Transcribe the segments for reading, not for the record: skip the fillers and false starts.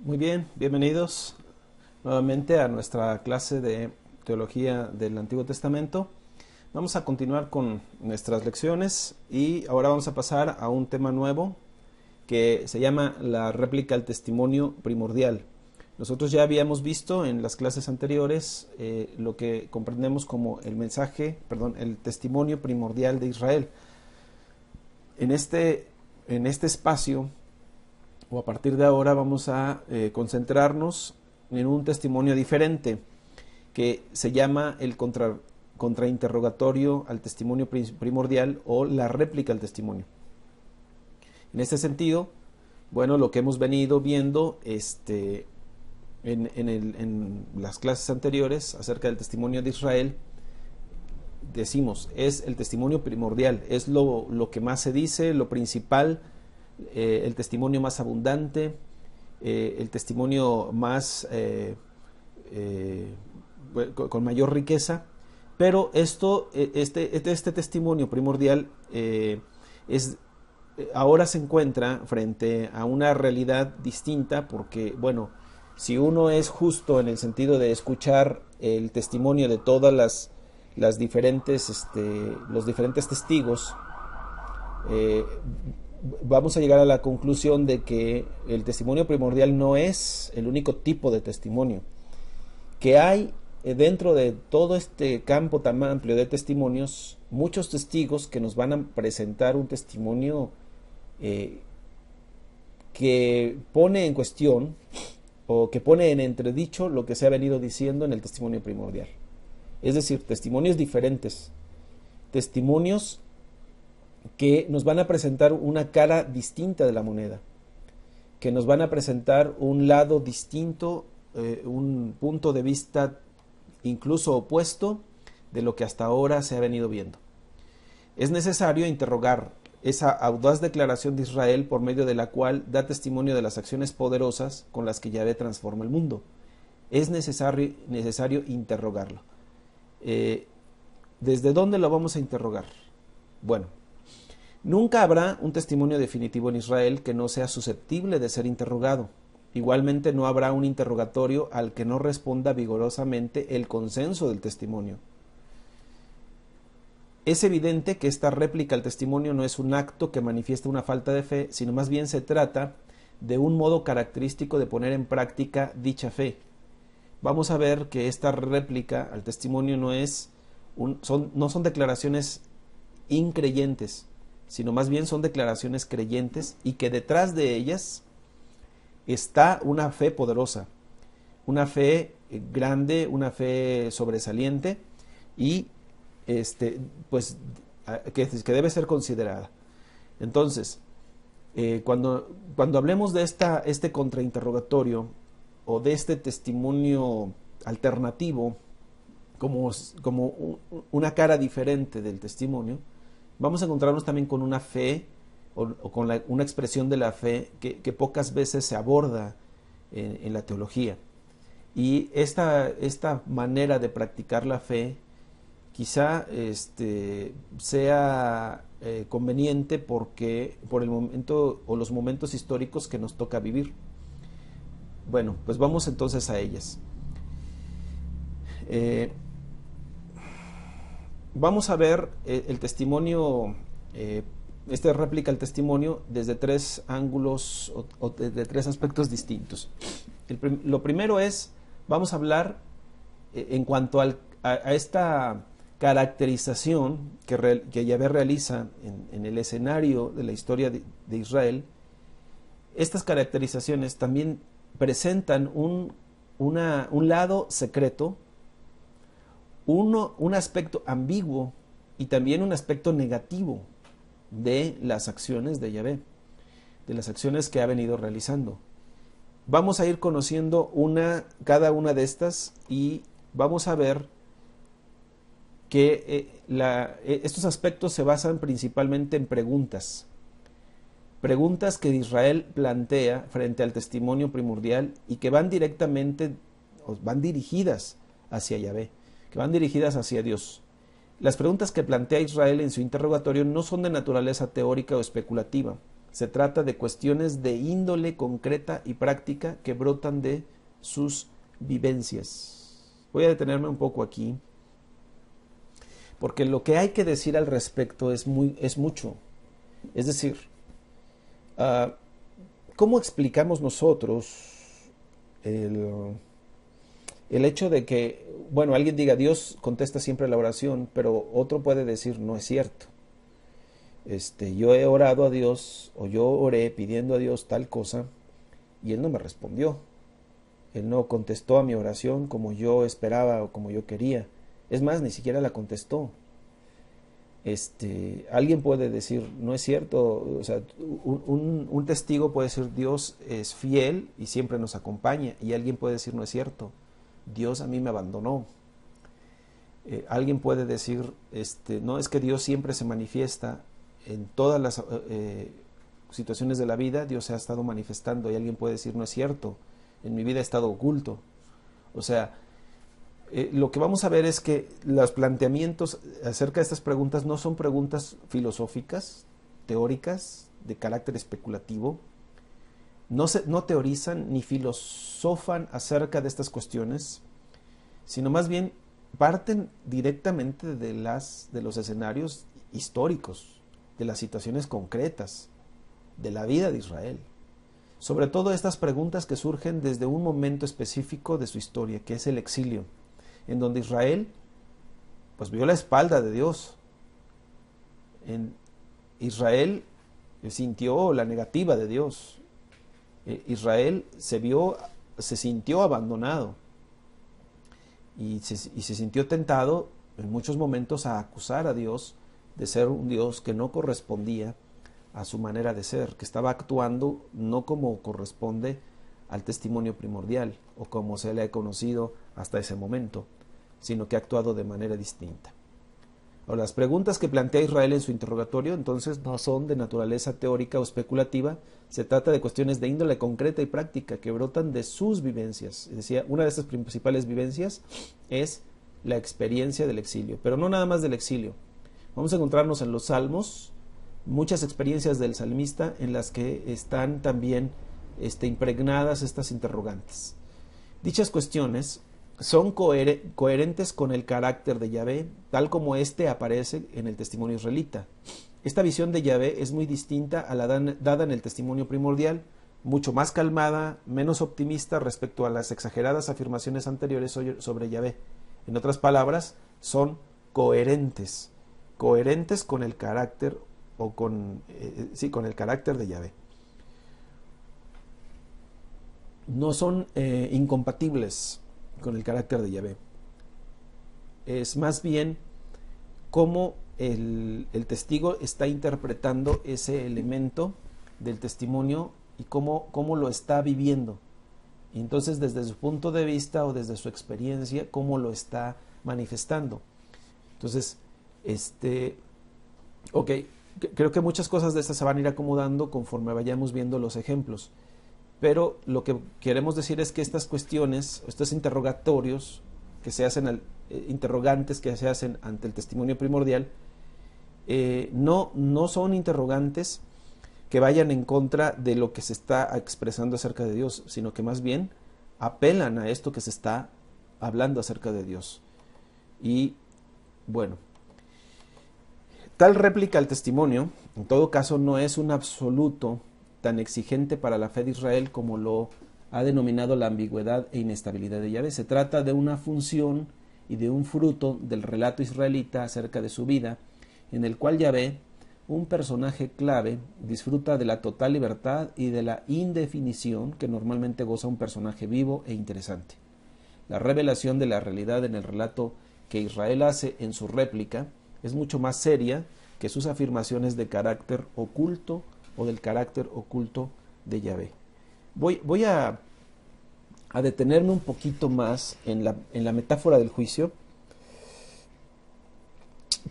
Muy bien, bienvenidos nuevamente a nuestra clase de Teología del Antiguo Testamento. Vamos a continuar con nuestras lecciones y ahora vamos a pasar a un tema nuevo que se llama la réplica al testimonio primordial. Nosotros ya habíamos visto en las clases anteriores lo que comprendemos como el testimonio primordial de Israel. En este espacio, o a partir de ahora, vamos a concentrarnos en un testimonio diferente que se llama el contrainterrogatorio al testimonio primordial o la réplica al testimonio. En este sentido, bueno, lo que hemos venido viendo en las clases anteriores acerca del testimonio de Israel, decimos, es el testimonio primordial, es lo que más se dice, lo principal, el testimonio más abundante, el testimonio más con mayor riqueza, pero este testimonio primordial ahora se encuentra frente a una realidad distinta, porque bueno, si uno es justo en el sentido de escuchar el testimonio de todas los diferentes testigos, vamos a llegar a la conclusión de que el testimonio primordial no es el único tipo de testimonio, que hay dentro de todo este campo tan amplio de testimonios, muchos testigos que nos van a presentar un testimonio que pone en cuestión o que pone en entredicho lo que se ha venido diciendo en el testimonio primordial. Es decir, testimonios diferentes, testimonios que nos van a presentar una cara distinta de la moneda, que nos van a presentar un lado distinto, un punto de vista incluso opuesto de lo que hasta ahora se ha venido viendo. Es necesario interrogar esa audaz declaración de Israel por medio de la cual da testimonio de las acciones poderosas con las que Yahvé transforma el mundo. Es necesario interrogarlo. ¿Desde dónde lo vamos a interrogar? Bueno, nunca habrá un testimonio definitivo en Israel que no sea susceptible de ser interrogado. Igualmente no habrá un interrogatorio al que no responda vigorosamente el consenso del testimonio. Es evidente que esta réplica al testimonio no es un acto que manifiesta una falta de fe, sino más bien se trata de un modo característico de poner en práctica dicha fe. Vamos a ver que esta réplica al testimonio no son declaraciones increyentes, sino más bien son declaraciones creyentes, y que detrás de ellas está una fe poderosa, una fe grande, una fe sobresaliente y que debe ser considerada. Entonces, cuando hablemos de este contrainterrogatorio o de este testimonio alternativo como una cara diferente del testimonio, vamos a encontrarnos también con una fe o con una expresión de la fe que pocas veces se aborda en la teología. Y esta manera de practicar la fe quizá sea conveniente por el momento o los momentos históricos que nos toca vivir. Bueno, pues vamos entonces a ellas. Vamos a ver el testimonio, réplica al testimonio desde tres ángulos o de tres aspectos distintos. Lo primero vamos a hablar en cuanto a esta caracterización que Yahvé realiza en el escenario de la historia de Israel. Estas caracterizaciones también presentan un lado secreto, un aspecto ambiguo y también un aspecto negativo de las acciones de Yahvé, de las acciones que ha venido realizando. Vamos a ir conociendo cada una de estas y vamos a ver que estos aspectos se basan principalmente en preguntas que Israel plantea frente al testimonio primordial y que van dirigidas hacia Yahvé, que van dirigidas hacia Dios. Las preguntas que plantea Israel en su interrogatorio no son de naturaleza teórica o especulativa, Se trata de cuestiones de índole concreta y práctica que brotan de sus vivencias. Voy a detenerme un poco aquí, porque lo que hay que decir al respecto es mucho. Es decir, ¿cómo explicamos nosotros el hecho de que, bueno, alguien diga Dios contesta siempre la oración, pero otro puede decir no es cierto? Yo he orado a Dios, o yo oré pidiendo a Dios tal cosa, y Él no me respondió. Él no contestó a mi oración como yo esperaba o como yo quería. Es más, ni siquiera la contestó. Alguien puede decir, no es cierto, o sea, un testigo puede decir, Dios es fiel y siempre nos acompaña, y alguien puede decir, no es cierto, Dios a mí me abandonó. Alguien puede decir, no, es que Dios siempre se manifiesta en todas las situaciones de la vida, Dios se ha estado manifestando, y alguien puede decir, no es cierto, en mi vida ha estado oculto. O sea, lo que vamos a ver es que los planteamientos acerca de estas preguntas no son preguntas filosóficas, teóricas, de carácter especulativo. No teorizan ni filosofan acerca de estas cuestiones, sino más bien parten directamente de los escenarios históricos, de las situaciones concretas, de la vida de Israel. Sobre todo estas preguntas que surgen desde un momento específico de su historia, que es el exilio, en donde Israel pues vio la espalda de Dios. Israel sintió la negativa de Dios. Israel se sintió abandonado y se sintió tentado en muchos momentos a acusar a Dios de ser un Dios que no correspondía a su manera de ser, que estaba actuando no como corresponde al testimonio primordial o como se le ha conocido hasta ese momento, sino que ha actuado de manera distinta. Ahora, las preguntas que plantea Israel en su interrogatorio entonces no son de naturaleza teórica o especulativa, se trata de cuestiones de índole concreta y práctica que brotan de sus vivencias. Decía, una de estas principales vivencias es la experiencia del exilio, pero no nada más del exilio. Vamos a encontrarnos en los Salmos muchas experiencias del salmista en las que están también impregnadas estas interrogantes. Dichas cuestiones son coherentes con el carácter de Yahvé, tal como aparece en el testimonio israelita. Esta visión de Yahvé es muy distinta a la dada en el testimonio primordial, mucho más calmada, menos optimista respecto a las exageradas afirmaciones anteriores sobre Yahvé. En otras palabras, son coherentes con el carácter con el carácter de Yahvé. No son incompatibles con el carácter de Yahvé. Es más bien cómo el testigo está interpretando ese elemento del testimonio y cómo lo está viviendo. Y entonces, desde su punto de vista o desde su experiencia, cómo lo está manifestando. Entonces, creo que muchas cosas de estas se van a ir acomodando conforme vayamos viendo los ejemplos. Pero lo que queremos decir es que estas cuestiones, estos interrogatorios que se hacen, interrogantes que se hacen ante el testimonio primordial, no son interrogantes que vayan en contra de lo que se está expresando acerca de Dios, sino que más bien apelan a esto que se está hablando acerca de Dios. Y bueno, tal réplica al testimonio, en todo caso, no es un absoluto tan exigente para la fe de Israel como lo ha denominado la ambigüedad e inestabilidad de Yahvé. Se trata de una función y de un fruto del relato israelita acerca de su vida, en el cual Yahvé, un personaje clave, disfruta de la total libertad y de la indefinición que normalmente goza un personaje vivo e interesante. La revelación de la realidad en el relato que Israel hace en su réplica es mucho más seria que sus afirmaciones de carácter oculto o del carácter oculto de Yahvé. Voy a detenerme un poquito más en la metáfora del juicio,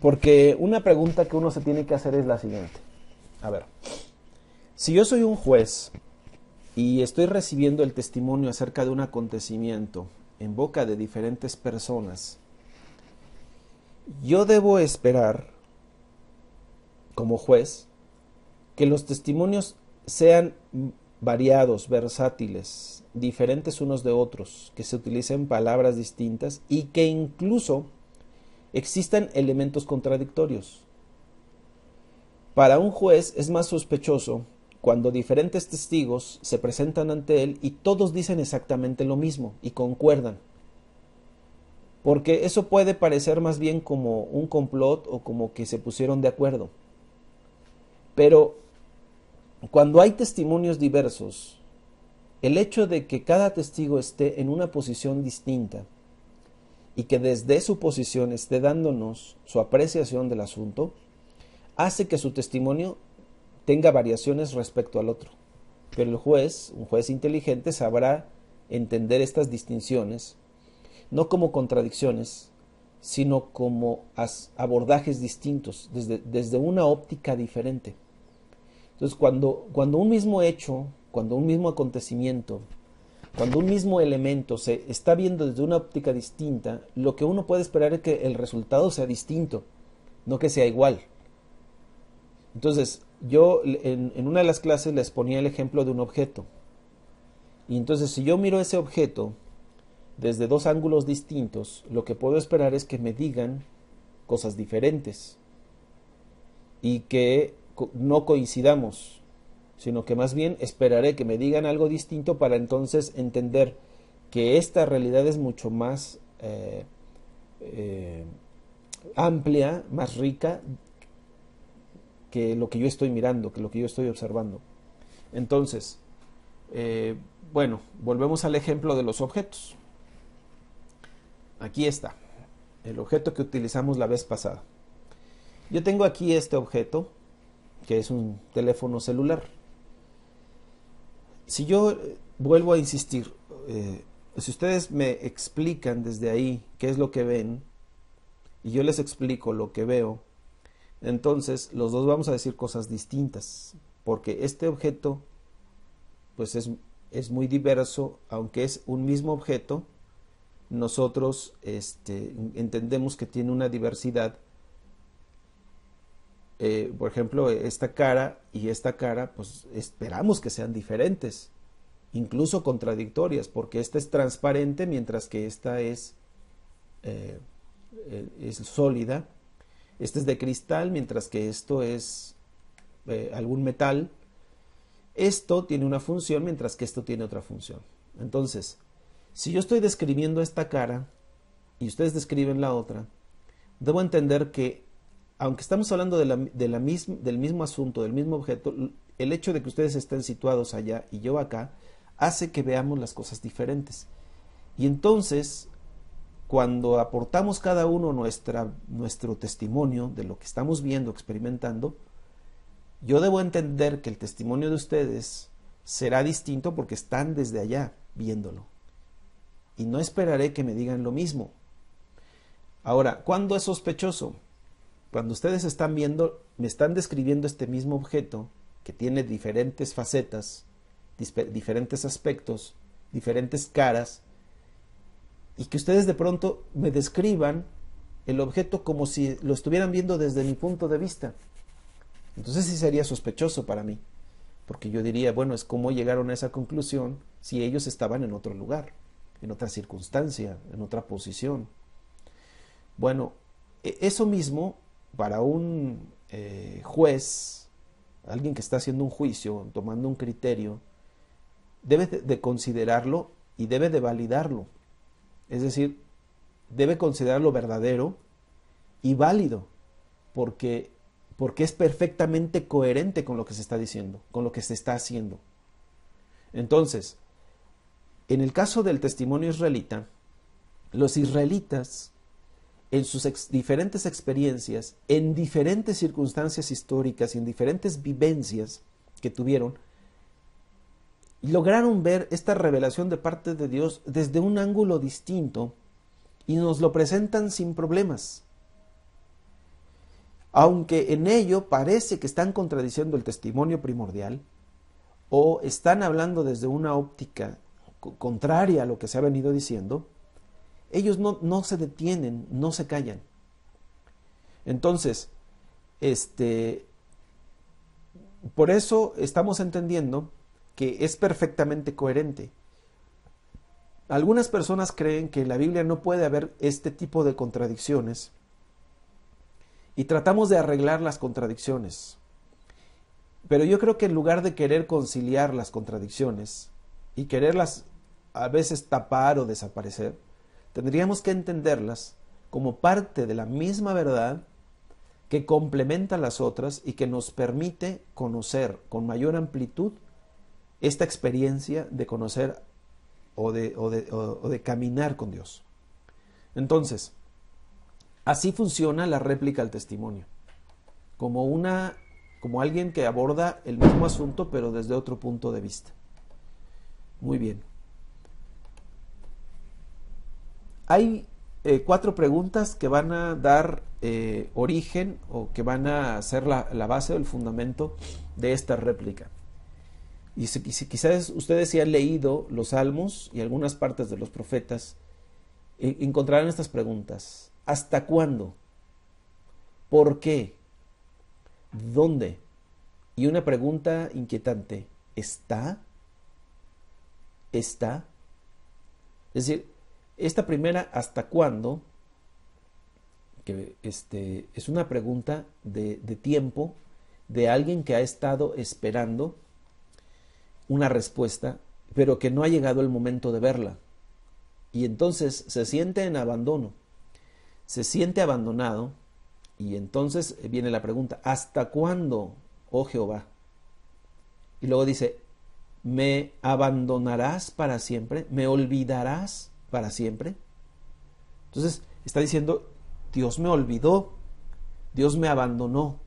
porque una pregunta que uno se tiene que hacer es la siguiente. A ver, si yo soy un juez y estoy recibiendo el testimonio acerca de un acontecimiento en boca de diferentes personas, yo debo esperar, como juez, que los testimonios sean variados, versátiles, diferentes unos de otros, que se utilicen palabras distintas y que incluso existan elementos contradictorios. Para un juez es más sospechoso cuando diferentes testigos se presentan ante él y todos dicen exactamente lo mismo y concuerdan, porque eso puede parecer más bien como un complot o como que se pusieron de acuerdo. Pero cuando hay testimonios diversos, el hecho de que cada testigo esté en una posición distinta y que desde su posición esté dándonos su apreciación del asunto, hace que su testimonio tenga variaciones respecto al otro. Pero el juez, un juez inteligente, sabrá entender estas distinciones, no como contradicciones, sino como abordajes distintos, desde una óptica diferente. Entonces, cuando un mismo hecho, cuando un mismo acontecimiento, cuando un mismo elemento se está viendo desde una óptica distinta, lo que uno puede esperar es que el resultado sea distinto, no que sea igual. Entonces, yo en una de las clases les ponía el ejemplo de un objeto. Y entonces, si yo miro ese objeto desde dos ángulos distintos, lo que puedo esperar es que me digan cosas diferentes y que no coincidamos, sino que más bien esperaré que me digan algo distinto para entonces entender que esta realidad es mucho más amplia, más rica que lo que yo estoy mirando, que lo que yo estoy observando. Entonces, bueno, volvemos al ejemplo de los objetos. Aquí está, el objeto que utilizamos la vez pasada. Yo tengo aquí este objeto, que es un teléfono celular. Si yo vuelvo a insistir, si ustedes me explican desde ahí qué es lo que ven, y yo les explico lo que veo, entonces los dos vamos a decir cosas distintas, porque este objeto pues es muy diverso, aunque es un mismo objeto, nosotros entendemos que tiene una diversidad. Por ejemplo, esta cara y esta cara, pues esperamos que sean diferentes, incluso contradictorias, porque esta es transparente mientras que esta es sólida. Este es de cristal, mientras que esto es algún metal. Esto tiene una función, mientras que esto tiene otra función. Entonces, si yo estoy describiendo esta cara y ustedes describen la otra, debo entender que, aunque estamos hablando del mismo asunto, del mismo objeto, el hecho de que ustedes estén situados allá y yo acá, hace que veamos las cosas diferentes. Y entonces, cuando aportamos cada uno nuestro testimonio de lo que estamos viendo, experimentando, yo debo entender que el testimonio de ustedes será distinto porque están desde allá viéndolo. Y no esperaré que me digan lo mismo. Ahora, ¿cuándo es sospechoso? Cuando ustedes están viendo, me están describiendo este mismo objeto que tiene diferentes facetas, diferentes aspectos, diferentes caras, y que ustedes de pronto me describan el objeto como si lo estuvieran viendo desde mi punto de vista. Entonces sí sería sospechoso para mí, porque yo diría, bueno, es cómo llegaron a esa conclusión si ellos estaban en otro lugar, en otra circunstancia, en otra posición. Bueno, eso mismo para un juez, alguien que está haciendo un juicio, tomando un criterio, debe de considerarlo y debe de validarlo. Es decir, debe considerarlo verdadero y válido, porque es perfectamente coherente con lo que se está diciendo, con lo que se está haciendo. Entonces, en el caso del testimonio israelita, los israelitas, en sus diferentes experiencias, en diferentes circunstancias históricas y en diferentes vivencias que tuvieron, lograron ver esta revelación de parte de Dios desde un ángulo distinto y nos lo presentan sin problemas. Aunque en ello parece que están contradiciendo el testimonio primordial o están hablando desde una óptica contraria a lo que se ha venido diciendo, ellos no se detienen, no se callan. Entonces, Por eso estamos entendiendo que es perfectamente coherente. Algunas personas creen que en la Biblia no puede haber este tipo de contradicciones y tratamos de arreglar las contradicciones. Pero yo creo que en lugar de querer conciliar las contradicciones y quererlas a veces tapar o desaparecer, tendríamos que entenderlas como parte de la misma verdad que complementa las otras y que nos permite conocer con mayor amplitud esta experiencia de conocer o de caminar con Dios. Entonces, así funciona la réplica al testimonio, como alguien que aborda el mismo asunto pero desde otro punto de vista. Muy bien. Hay 4 preguntas que van a dar origen o que van a ser la base o el fundamento de esta réplica. Y si quizás ustedes si han leído los Salmos y algunas partes de los profetas, encontrarán estas preguntas. ¿Hasta cuándo? ¿Por qué? ¿Dónde? Y una pregunta inquietante. ¿Está? ¿Está? Es decir, esta primera ¿hasta cuándo? Que es una pregunta de tiempo de alguien que ha estado esperando una respuesta, pero que no ha llegado el momento de verla. Y entonces se siente en abandono, se siente abandonado, y entonces viene la pregunta, ¿hasta cuándo, oh Jehová? Y luego dice, ¿me abandonarás para siempre? ¿Me olvidarás para siempre? Entonces está diciendo, Dios me olvidó, Dios me abandonó.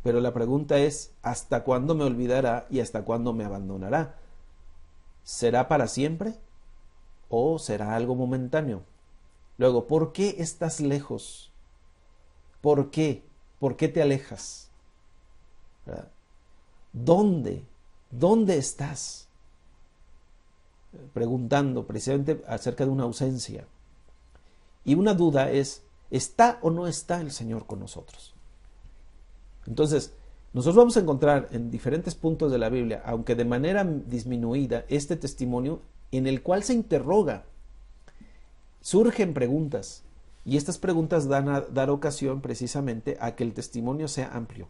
Pero la pregunta es, ¿hasta cuándo me olvidará y hasta cuándo me abandonará? ¿Será para siempre o será algo momentáneo? Luego, ¿por qué estás lejos? ¿Por qué? ¿Por qué te alejas? ¿Verdad? ¿Dónde? ¿Dónde estás? Preguntando precisamente acerca de una ausencia. Y una duda es, ¿está o no está el Señor con nosotros? Entonces, nosotros vamos a encontrar en diferentes puntos de la Biblia, aunque de manera disminuida, este testimonio en el cual se interroga, surgen preguntas, y estas preguntas dan a dar ocasión precisamente a que el testimonio sea amplio.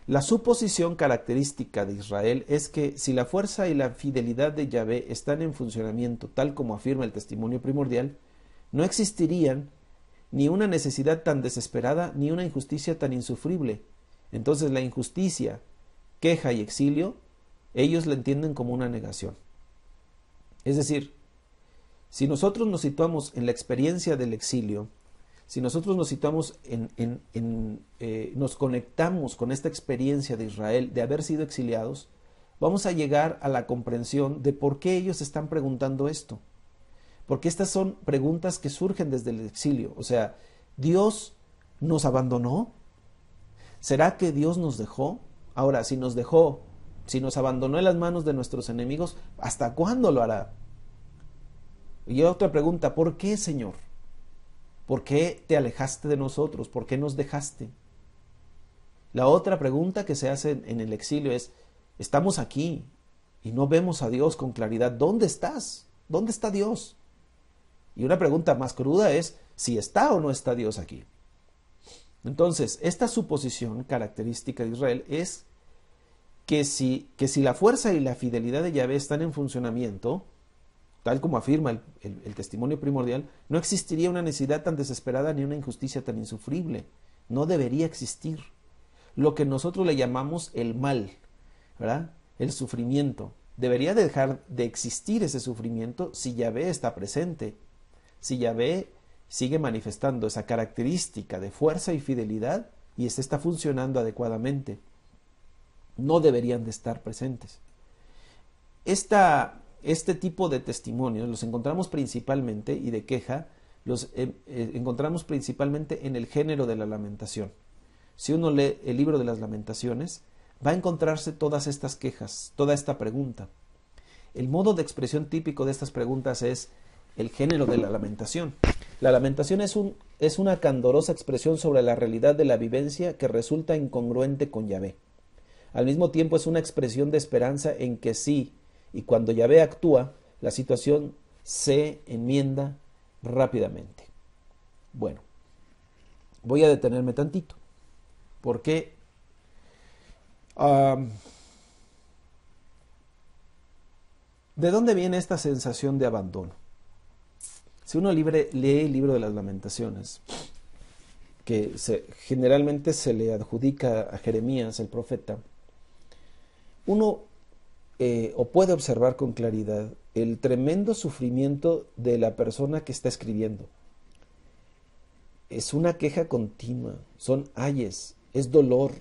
La suposición característica de Israel es que si la fuerza y la fidelidad de Yahvé están en funcionamiento, tal como afirma el testimonio primordial, no existirían ni una necesidad tan desesperada, ni una injusticia tan insufrible. Entonces la injusticia, queja y exilio, ellos la entienden como una negación. Es decir, si nosotros nos situamos en la experiencia del exilio, si nosotros nos situamos nos conectamos con esta experiencia de Israel de haber sido exiliados, vamos a llegar a la comprensión de por qué ellos están preguntando esto. Porque estas son preguntas que surgen desde el exilio. O sea, ¿Dios nos abandonó? ¿Será que Dios nos dejó? Ahora, si nos dejó, si nos abandonó en las manos de nuestros enemigos, ¿hasta cuándo lo hará? Y otra pregunta, ¿por qué, Señor? ¿Por qué te alejaste de nosotros? ¿Por qué nos dejaste? La otra pregunta que se hace en el exilio es, estamos aquí y no vemos a Dios con claridad. ¿Dónde estás? ¿Dónde está Dios? Y una pregunta más cruda es si está o no está Dios aquí. Entonces, esta suposición característica de Israel es que si la fuerza y la fidelidad de Yahvé están en funcionamiento, tal como afirma el testimonio primordial, no existiría una necesidad tan desesperada ni una injusticia tan insufrible. No debería existir. Lo que nosotros le llamamos el mal, ¿verdad? El sufrimiento. Debería dejar de existir ese sufrimiento si Yahvé está presente. Si Yahvé sigue manifestando esa característica de fuerza y fidelidad y está funcionando adecuadamente, no deberían de estar presentes. Este tipo de testimonios los encontramos principalmente, y de queja, los encontramos principalmente en el género de la lamentación. Si uno lee el libro de las Lamentaciones, va a encontrarse todas estas quejas, toda esta pregunta. El modo de expresión típico de estas preguntas es el género de la lamentación. La lamentación es una candorosa expresión sobre la realidad de la vivencia que resulta incongruente con Yahvé. Al mismo tiempo es una expresión de esperanza en que sí, y cuando Yahvé actúa, la situación se enmienda rápidamente. Bueno, voy a detenerme tantito, porque ¿de dónde viene esta sensación de abandono? Si uno lee el libro de las Lamentaciones, que generalmente se le adjudica a Jeremías, el profeta, uno o puede observar con claridad el tremendo sufrimiento de la persona que está escribiendo. Es una queja continua, son ayes, es dolor,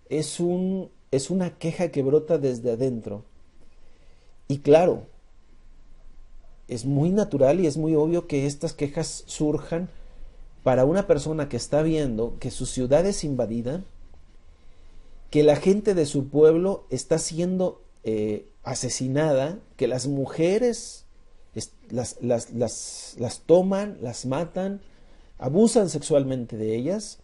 es una queja que brota desde adentro. Y claro, es muy natural y es muy obvio que estas quejas surjan para una persona que está viendo que su ciudad es invadida, que la gente de su pueblo está siendo asesinada, que las mujeres las toman, las matan, abusan sexualmente de ellas,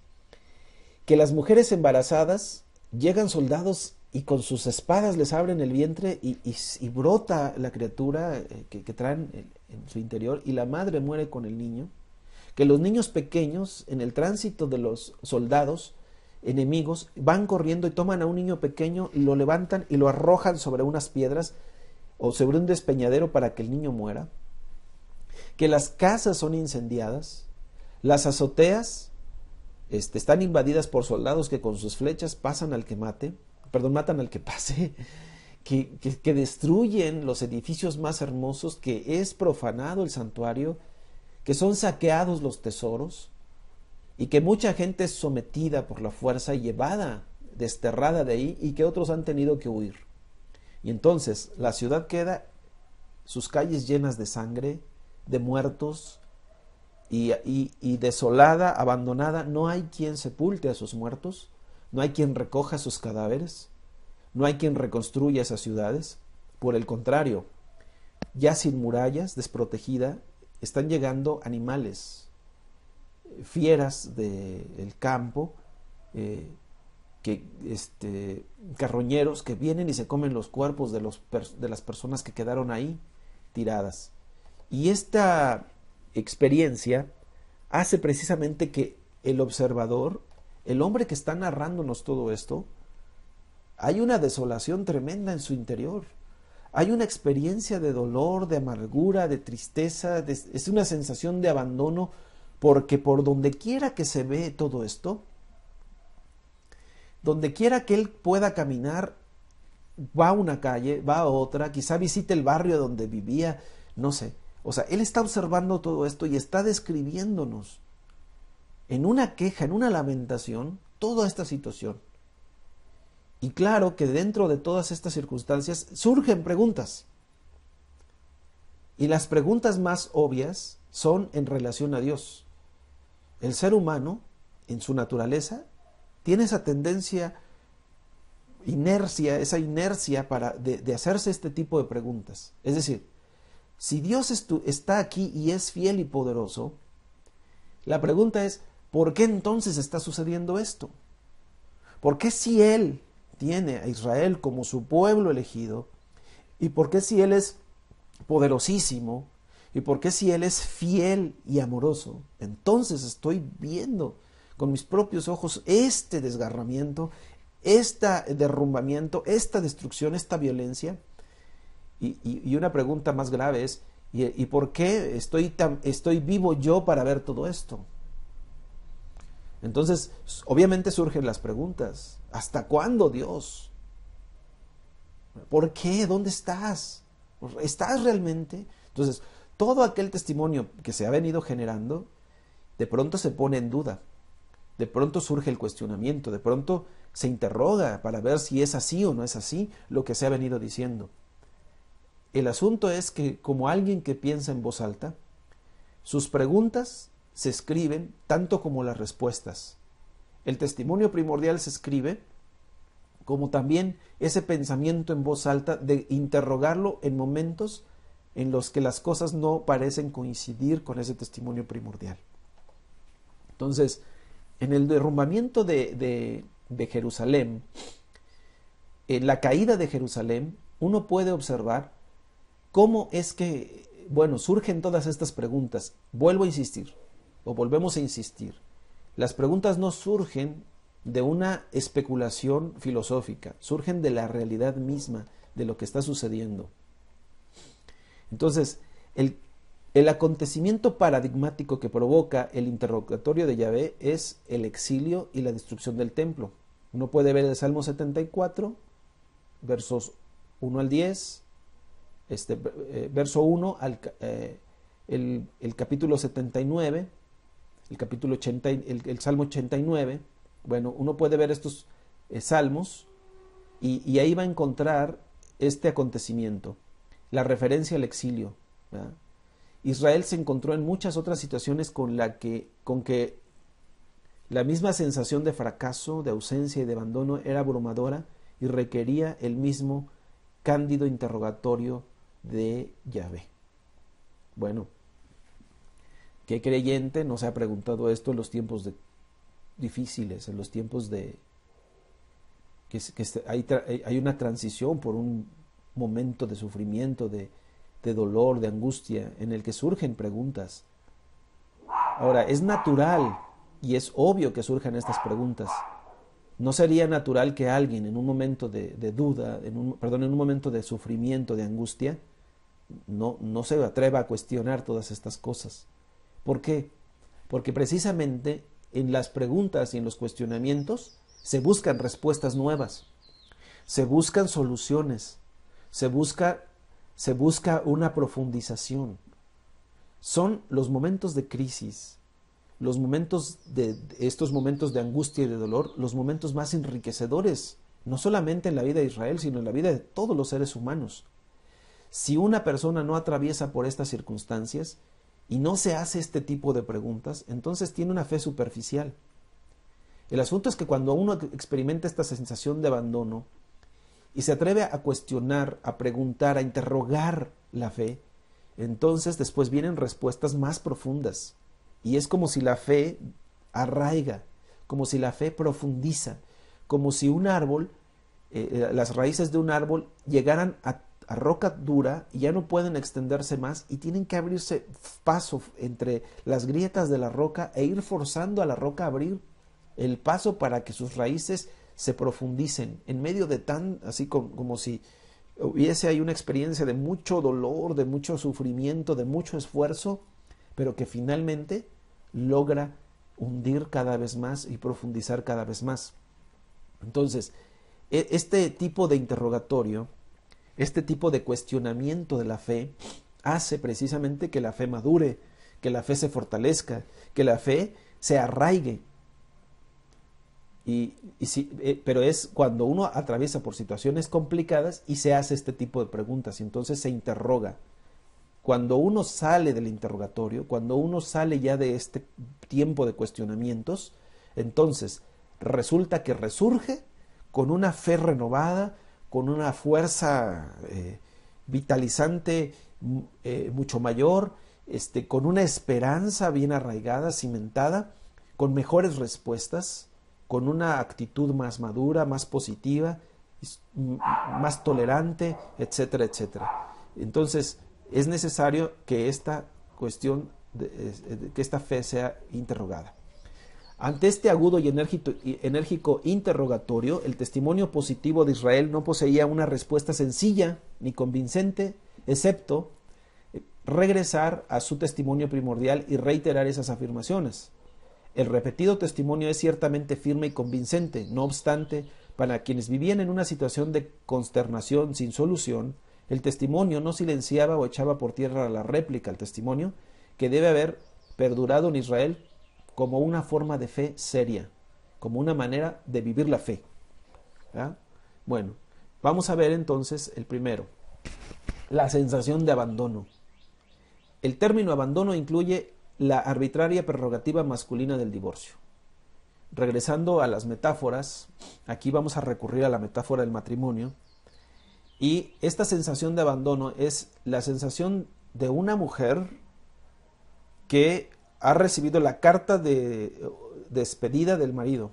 que las mujeres embarazadas llegan soldados y con sus espadas les abren el vientre y brota la criatura que traen en su interior y la madre muere con el niño, que los niños pequeños en el tránsito de los soldados enemigos van corriendo y toman a un niño pequeño, lo levantan y lo arrojan sobre unas piedras o sobre un despeñadero para que el niño muera, que las casas son incendiadas, las azoteas están invadidas por soldados que con sus flechas matan al que pase, que destruyen los edificios más hermosos, que es profanado el santuario, que son saqueados los tesoros y que mucha gente es sometida por la fuerza y llevada, desterrada de ahí y que otros han tenido que huir. Y entonces la ciudad queda, sus calles llenas de sangre, de muertos y desolada, abandonada. No hay quien sepulte a sus muertos, no hay quien recoja sus cadáveres, no hay quien reconstruya esas ciudades. Por el contrario, ya sin murallas, desprotegida, están llegando animales, fieras del campo, carroñeros que vienen y se comen los cuerpos de las personas que quedaron ahí tiradas. Y esta experiencia hace precisamente que el observador, el hombre que está narrándonos todo esto, hay una desolación tremenda en su interior. Hay una experiencia de dolor, de amargura, de tristeza, es una sensación de abandono, porque por donde quiera que se ve todo esto, donde quiera que él pueda caminar, va a una calle, va a otra, quizá visite el barrio donde vivía, no sé. O sea, él está observando todo esto y está describiéndonos en una queja, en una lamentación, toda esta situación. Y claro que dentro de todas estas circunstancias surgen preguntas. Y las preguntas más obvias son en relación a Dios. El ser humano, en su naturaleza, tiene esa tendencia, esa inercia de hacerse este tipo de preguntas. Es decir, si Dios está aquí y es fiel y poderoso, la pregunta es, ¿por qué entonces está sucediendo esto? ¿Por qué si Él tiene a Israel como su pueblo elegido? ¿Y por qué si Él es poderosísimo? ¿Y por qué si Él es fiel y amoroso? Entonces estoy viendo con mis propios ojos este desgarramiento, este derrumbamiento, esta destrucción, esta violencia. Y una pregunta más grave es, ¿y por qué estoy vivo yo para ver todo esto? Entonces, obviamente surgen las preguntas. ¿Hasta cuándo, Dios? ¿Por qué? ¿Dónde estás? ¿Estás realmente? Entonces, todo aquel testimonio que se ha venido generando, de pronto se pone en duda. De pronto surge el cuestionamiento. De pronto se interroga para ver si es así o no es así lo que se ha venido diciendo. El asunto es que, como alguien que piensa en voz alta, sus preguntas se escriben tanto como las respuestas. El testimonio primordial se escribe como también ese pensamiento en voz alta de interrogarlo en momentos en los que las cosas no parecen coincidir con ese testimonio primordial. Entonces, en el derrumbamiento de Jerusalén, en la caída de Jerusalén, uno puede observar cómo es que, bueno, surgen todas estas preguntas. Vuelvo a insistir, o volvemos a insistir. Las preguntas no surgen de una especulación filosófica, surgen de la realidad misma, de lo que está sucediendo. Entonces, el acontecimiento paradigmático que provoca el interrogatorio de Yahvé es el exilio y la destrucción del templo. Uno puede ver el Salmo 74, versos 1 al 10, verso 1 el capítulo 79, el capítulo 80, el Salmo 89. Bueno, uno puede ver estos salmos y ahí va a encontrar este acontecimiento, la referencia al exilio, ¿verdad? Israel se encontró en muchas otras situaciones con que la misma sensación de fracaso, de ausencia y de abandono era abrumadora y requería el mismo cándido interrogatorio de Yahvé. Bueno, ¿qué creyente no se ha preguntado esto en los tiempos difíciles, en los tiempos de hay una transición por un momento de sufrimiento, de dolor, de angustia, en el que surgen preguntas? Ahora, es natural y es obvio que surjan estas preguntas. ¿No sería natural que alguien en un momento de duda, en un momento de sufrimiento, de angustia, no se atreva a cuestionar todas estas cosas? ¿Por qué? Porque precisamente en las preguntas y en los cuestionamientos se buscan respuestas nuevas, se buscan soluciones, se busca una profundización. Son los momentos de crisis, estos momentos de angustia y de dolor, los momentos más enriquecedores, no solamente en la vida de Israel, sino en la vida de todos los seres humanos. Si una persona no atraviesa por estas circunstancias y no se hace este tipo de preguntas, entonces tiene una fe superficial. El asunto es que cuando uno experimenta esta sensación de abandono y se atreve a cuestionar, a preguntar, a interrogar la fe, entonces después vienen respuestas más profundas. Y es como si la fe arraiga, como si la fe profundiza, como si un árbol, las raíces de un árbol llegaran a roca dura y ya no pueden extenderse más y tienen que abrirse paso entre las grietas de la roca e ir forzando a la roca a abrir el paso para que sus raíces se profundicen en medio de así como si hubiese ahí una experiencia de mucho dolor, de mucho sufrimiento, de mucho esfuerzo, pero que finalmente logra hundir cada vez más y profundizar cada vez más. Entonces, este tipo de interrogatorio, este tipo de cuestionamiento de la fe, hace precisamente que la fe madure, que la fe se fortalezca, que la fe se arraigue. Pero es cuando uno atraviesa por situaciones complicadas y se hace este tipo de preguntas y entonces se interroga. Cuando uno sale del interrogatorio, cuando uno sale ya de este tiempo de cuestionamientos, entonces resulta que resurge con una fe renovada, con una fuerza vitalizante mucho mayor, con una esperanza bien arraigada, cimentada, con mejores respuestas, con una actitud más madura, más positiva, más tolerante, etcétera, etcétera. Entonces, es necesario que esta cuestión, que esta fe sea interrogada. Ante este agudo y enérgico interrogatorio, el testimonio positivo de Israel no poseía una respuesta sencilla ni convincente, excepto regresar a su testimonio primordial y reiterar esas afirmaciones. El repetido testimonio es ciertamente firme y convincente, no obstante, para quienes vivían en una situación de consternación sin solución, el testimonio no silenciaba o echaba por tierra la réplica al testimonio que debe haber perdurado en Israel como una forma de fe seria, como una manera de vivir la fe. ¿Ya? Bueno, vamos a ver entonces el primero, la sensación de abandono. El término abandono incluye la arbitraria prerrogativa masculina del divorcio. Regresando a las metáforas, aquí vamos a recurrir a la metáfora del matrimonio, y esta sensación de abandono es la sensación de una mujer que ha recibido la carta de despedida del marido,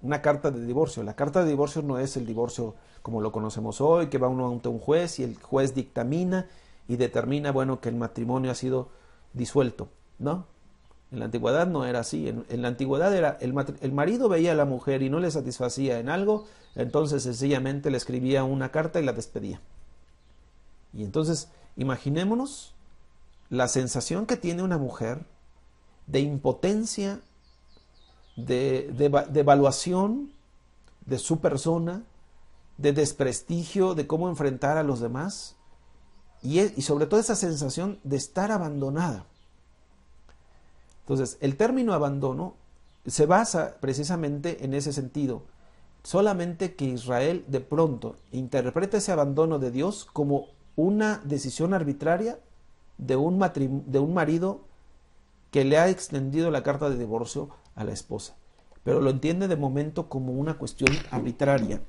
una carta de divorcio. La carta de divorcio no es el divorcio como lo conocemos hoy, que va uno ante un juez y el juez dictamina y determina, bueno, que el matrimonio ha sido disuelto, ¿no? En la antigüedad no era así. En la antigüedad era el marido veía a la mujer y no le satisfacía en algo, entonces sencillamente le escribía una carta y la despedía. Y entonces imaginémonos la sensación que tiene una mujer de impotencia, de evaluación de su persona, de desprestigio, de cómo enfrentar a los demás y sobre todo esa sensación de estar abandonada. Entonces, el término abandono se basa precisamente en ese sentido. Solamente que Israel de pronto interpreta ese abandono de Dios como una decisión arbitraria de un marido que le ha extendido la carta de divorcio a la esposa. Pero lo entiende de momento como una cuestión arbitraria.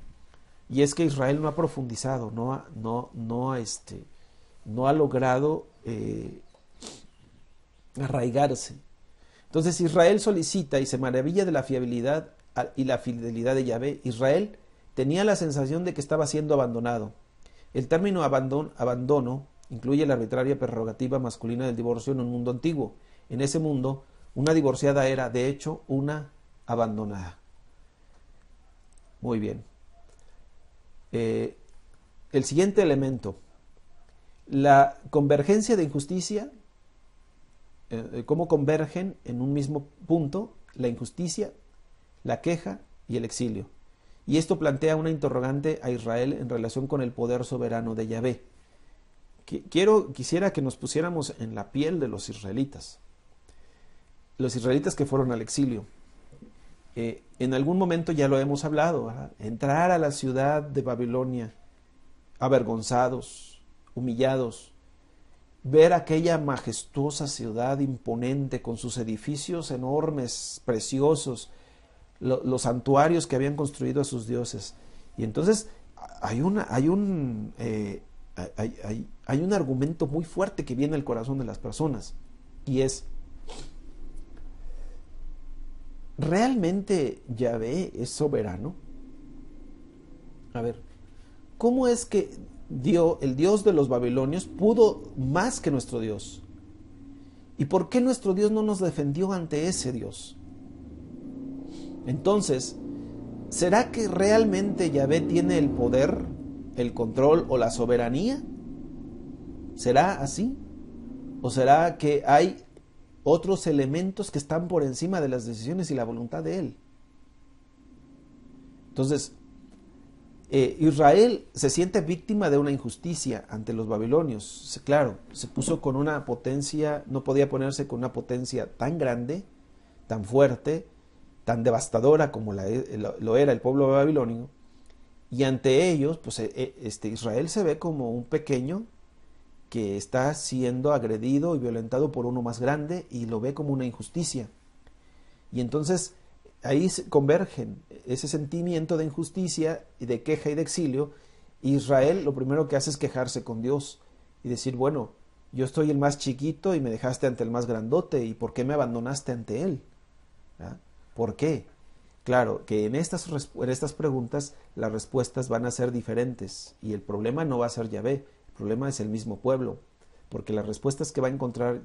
Y es que Israel no ha profundizado, no ha logrado arraigarse. Entonces Israel solicita y se maravilla de la fiabilidad y la fidelidad de Yahvé. Israel tenía la sensación de que estaba siendo abandonado. El término abandono incluye la arbitraria prerrogativa masculina del divorcio en un mundo antiguo. En ese mundo, una divorciada era, de hecho, una abandonada. Muy bien. El siguiente elemento, la convergencia de injusticia, cómo convergen en un mismo punto la injusticia, la queja y el exilio. Y esto plantea una interrogante a Israel en relación con el poder soberano de Yahvé. Quisiera que nos pusiéramos en la piel de los israelitas que fueron al exilio. En algún momento ya lo hemos hablado, ¿verdad? Entrar a la ciudad de Babilonia avergonzados, humillados, ver aquella majestuosa ciudad imponente con sus edificios enormes, preciosos, los santuarios que habían construido a sus dioses. Y entonces hay un argumento muy fuerte que viene al corazón de las personas, y es: ¿realmente Yahvé es soberano? A ver, ¿cómo es que el Dios de los babilonios pudo más que nuestro Dios? ¿Y por qué nuestro Dios no nos defendió ante ese Dios? Entonces, ¿será que realmente Yahvé tiene el poder, el control o la soberanía? ¿Será así? ¿O será que hay otros elementos que están por encima de las decisiones y la voluntad de Él? Entonces, Israel se siente víctima de una injusticia ante los babilonios. Claro, se puso con una potencia, no podía ponerse con una potencia tan grande, tan fuerte, tan devastadora como lo era el pueblo babilonio, y ante ellos, pues Israel se ve como un pequeño que está siendo agredido y violentado por uno más grande, y lo ve como una injusticia. Y entonces ahí convergen ese sentimiento de injusticia y de queja y de exilio. Israel lo primero que hace es quejarse con Dios y decir: bueno, yo estoy el más chiquito y me dejaste ante el más grandote, ¿y por qué me abandonaste ante él? ¿Ah? ¿Por qué? Claro que en estas preguntas las respuestas van a ser diferentes, y el problema no va a ser Yahvé, el problema es el mismo pueblo, porque las respuestas que va a encontrar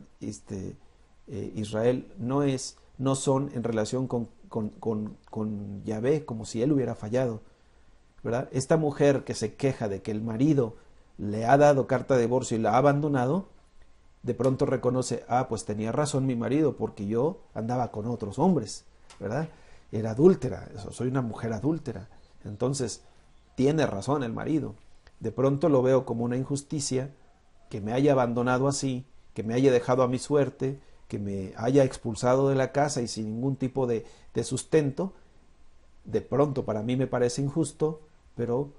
Israel no son en relación con Yahvé, como si él hubiera fallado, ¿verdad? Esta mujer que se queja de que el marido le ha dado carta de divorcio y la ha abandonado, de pronto reconoce: pues tenía razón mi marido, porque yo andaba con otros hombres, ¿verdad? Era adúltera, soy una mujer adúltera. Entonces, tiene razón el marido. De pronto lo veo como una injusticia que me haya abandonado así, que me haya dejado a mi suerte, que me haya expulsado de la casa y sin ningún tipo de sustento. De pronto para mí me parece injusto, pero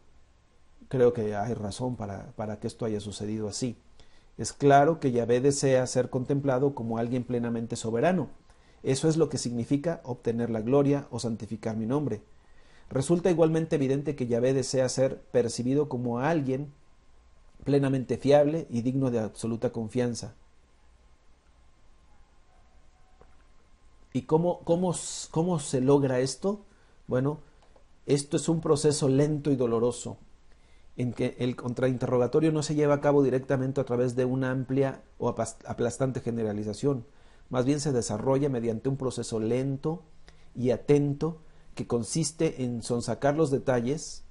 creo que hay razón para que esto haya sucedido así. Es claro que Yahvé desea ser contemplado como alguien plenamente soberano. Eso es lo que significa obtener la gloria o santificar mi nombre. Resulta igualmente evidente que Yahvé desea ser percibido como alguien plenamente fiable y digno de absoluta confianza. ¿Y cómo se logra esto? Bueno, esto es un proceso lento y doloroso, en que el contrainterrogatorio no se lleva a cabo directamente a través de una amplia o aplastante generalización, más bien se desarrolla mediante un proceso lento y atento que consiste en sonsacar los detalles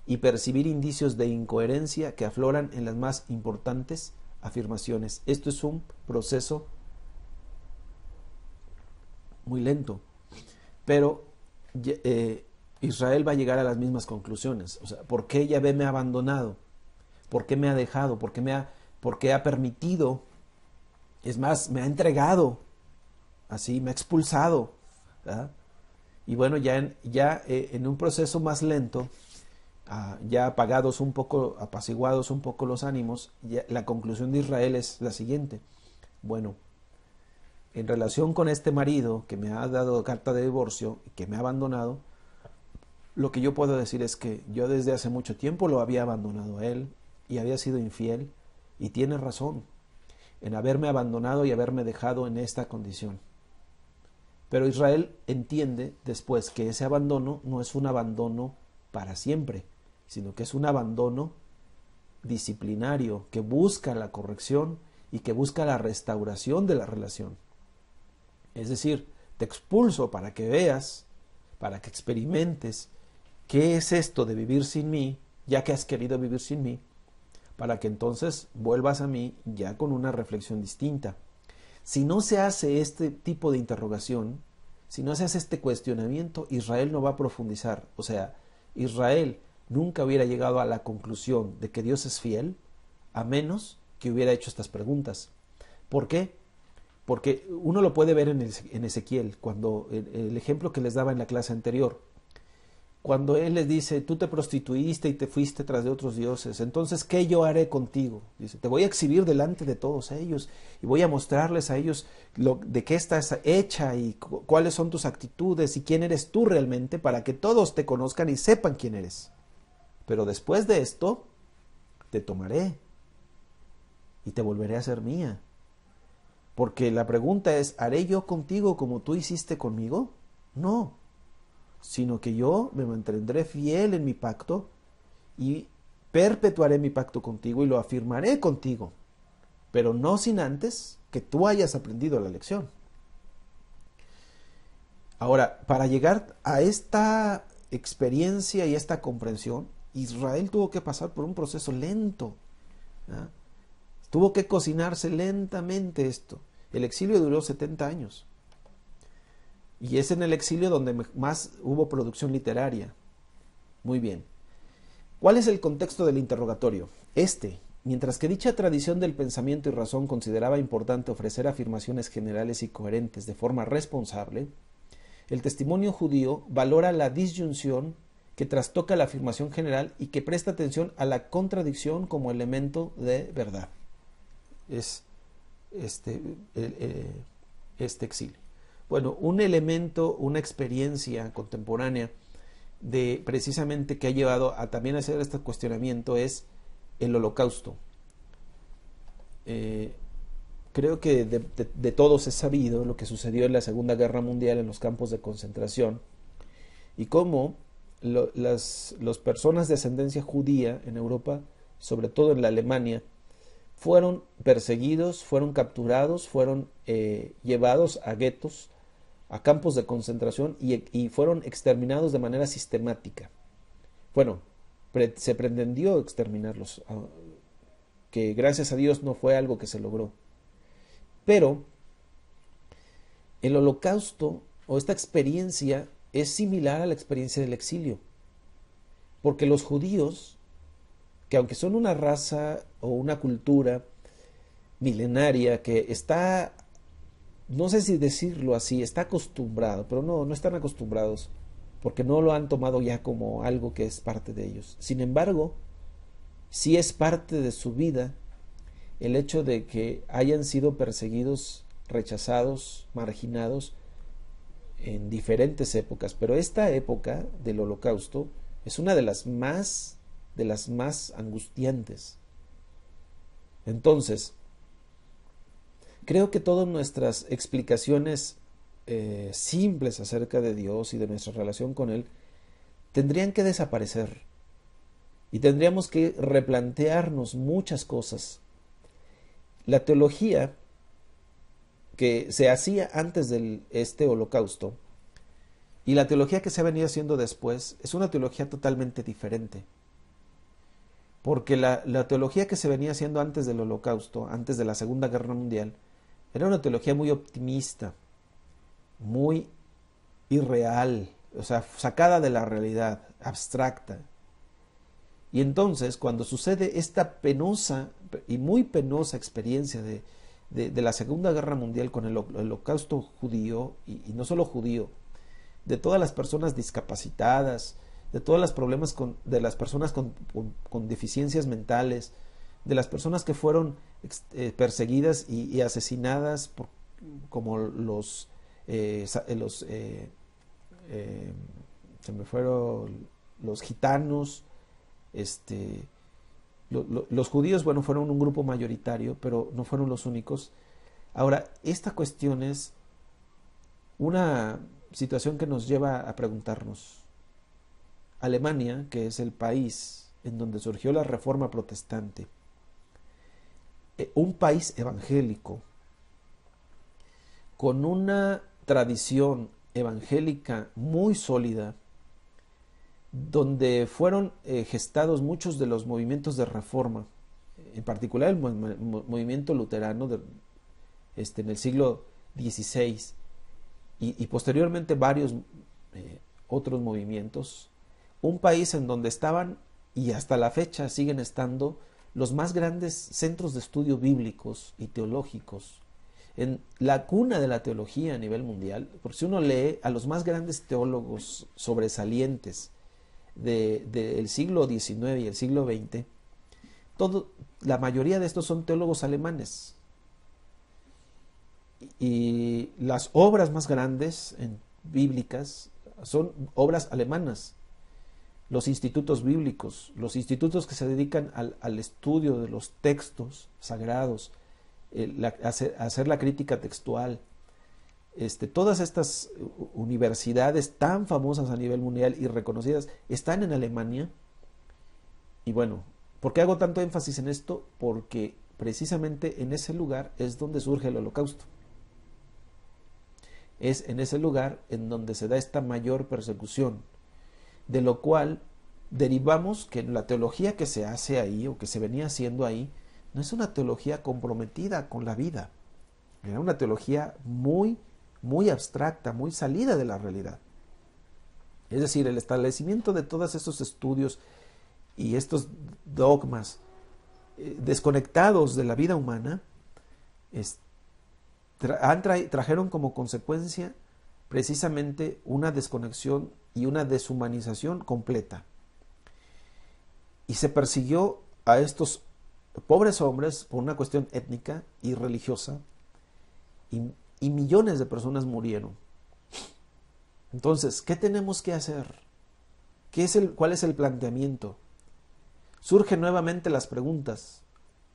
y percibir indicios de incoherencia que afloran en las más importantes afirmaciones. Esto es un proceso muy lento, pero Israel va a llegar a las mismas conclusiones. O sea, ¿por qué Yahvé me ha abandonado? ¿Por qué me ha dejado? ¿Por qué ha permitido? Es más, me ha entregado, así, me ha expulsado, ¿verdad? Y bueno, en un proceso más lento, ya apagados un poco, apaciguados un poco los ánimos, la conclusión de Israel es la siguiente. Bueno, en relación con este marido que me ha dado carta de divorcio y que me ha abandonado, lo que yo puedo decir es que yo desde hace mucho tiempo lo había abandonado a él y había sido infiel, y tiene razón en haberme abandonado y haberme dejado en esta condición. Pero Israel entiende después que ese abandono no es un abandono para siempre, sino que es un abandono disciplinario que busca la corrección y que busca la restauración de la relación. Es decir, te expulso para que veas, para que experimentes qué es esto de vivir sin mí, ya que has querido vivir sin mí, para que entonces vuelvas a mí ya con una reflexión distinta. Si no se hace este tipo de interrogación, si no se hace este cuestionamiento, Israel no va a profundizar. O sea, Israel nunca hubiera llegado a la conclusión de que Dios es fiel, a menos que hubiera hecho estas preguntas. ¿Por qué? Porque uno lo puede ver en Ezequiel, cuando el ejemplo que les daba en la clase anterior, cuando él les dice, tú te prostituiste y te fuiste tras de otros dioses, entonces, ¿qué yo haré contigo? Dice, te voy a exhibir delante de todos ellos y voy a mostrarles a ellos de qué estás hecha y cuáles son tus actitudes y quién eres tú realmente, para que todos te conozcan y sepan quién eres. Pero después de esto, te tomaré y te volveré a ser mía. Porque la pregunta es, ¿haré yo contigo como tú hiciste conmigo? No, sino que yo me mantendré fiel en mi pacto y perpetuaré mi pacto contigo y lo afirmaré contigo, pero no sin antes que tú hayas aprendido la lección. Ahora, para llegar a esta experiencia y esta comprensión, Israel tuvo que pasar por un proceso lento, ¿ah? Tuvo que cocinarse lentamente esto. El exilio duró 70 años. Y es en el exilio donde más hubo producción literaria. Muy bien. ¿Cuál es el contexto del interrogatorio? Mientras que dicha tradición del pensamiento y razón consideraba importante ofrecer afirmaciones generales y coherentes de forma responsable, el testimonio judío valora la disyunción que trastoca la afirmación general y que presta atención a la contradicción como elemento de verdad. Es este exilio. Bueno, un elemento, una experiencia contemporánea de precisamente que ha llevado a también hacer este cuestionamiento es el Holocausto. Creo que de todos es sabido lo que sucedió en la Segunda Guerra Mundial en los campos de concentración y cómo las personas de ascendencia judía en Europa, sobre todo en la Alemania, fueron perseguidos, fueron capturados, fueron llevados a guetos, a campos de concentración y fueron exterminados de manera sistemática. Bueno, se pretendió exterminarlos, que gracias a Dios no fue algo que se logró. Pero el Holocausto o esta experiencia es similar a la experiencia del exilio, porque los judíos, que aunque son una raza o una cultura milenaria que está, no sé si decirlo así, está acostumbrado, pero no están acostumbrados, porque no lo han tomado ya como algo que es parte de ellos. Sin embargo, sí es parte de su vida el hecho de que hayan sido perseguidos, rechazados, marginados en diferentes épocas, pero esta época del Holocausto es una de las más angustiantes. Entonces, creo que todas nuestras explicaciones simples acerca de Dios y de nuestra relación con Él tendrían que desaparecer y tendríamos que replantearnos muchas cosas. La teología que se hacía antes de este holocausto y la teología que se ha venido haciendo después es una teología totalmente diferente. Porque la teología que se venía haciendo antes del holocausto, antes de la Segunda Guerra Mundial, era una teología muy optimista, muy irreal, o sea, sacada de la realidad, abstracta. Y entonces, cuando sucede esta penosa y muy penosa experiencia de la Segunda Guerra Mundial con el holocausto judío, y no solo judío, de todas las personas discapacitadas, de todos los problemas de las personas con deficiencias mentales, de las personas que fueron perseguidas y asesinadas como se me fueron los gitanos, los judíos, bueno, fueron un grupo mayoritario, pero no fueron los únicos. Ahora, esta cuestión es una situación que nos lleva a preguntarnos. Alemania, que es el país en donde surgió la Reforma Protestante, un país evangélico, con una tradición evangélica muy sólida, donde fueron gestados muchos de los movimientos de reforma, en particular el movimiento luterano en el siglo XVI y posteriormente varios otros movimientos. Un país en donde estaban, y hasta la fecha siguen estando, los más grandes centros de estudio bíblicos y teológicos, en la cuna de la teología a nivel mundial, porque si uno lee a los más grandes teólogos sobresalientes del siglo XIX y el siglo XX, la mayoría de estos son teólogos alemanes. Y las obras más grandes bíblicas son obras alemanas. Los institutos bíblicos, los institutos que se dedican al estudio de los textos sagrados, hacer la crítica textual, todas estas universidades tan famosas a nivel mundial y reconocidas están en Alemania. Y bueno, ¿por qué hago tanto énfasis en esto? Porque precisamente en ese lugar es donde surge el holocausto. Es en ese lugar en donde se da esta mayor persecución, de lo cual derivamos que la teología que se hace ahí o que se venía haciendo ahí no es una teología comprometida con la vida. Era una teología muy, muy abstracta, muy salida de la realidad. Es decir, el establecimiento de todos estos estudios y estos dogmas desconectados de la vida humana trajeron como consecuencia precisamente una desconexión y una deshumanización completa. Y se persiguió a estos pobres hombres por una cuestión étnica y religiosa, y millones de personas murieron. Entonces, ¿qué tenemos que hacer? ¿Cuál es el planteamiento? Surgen nuevamente las preguntas.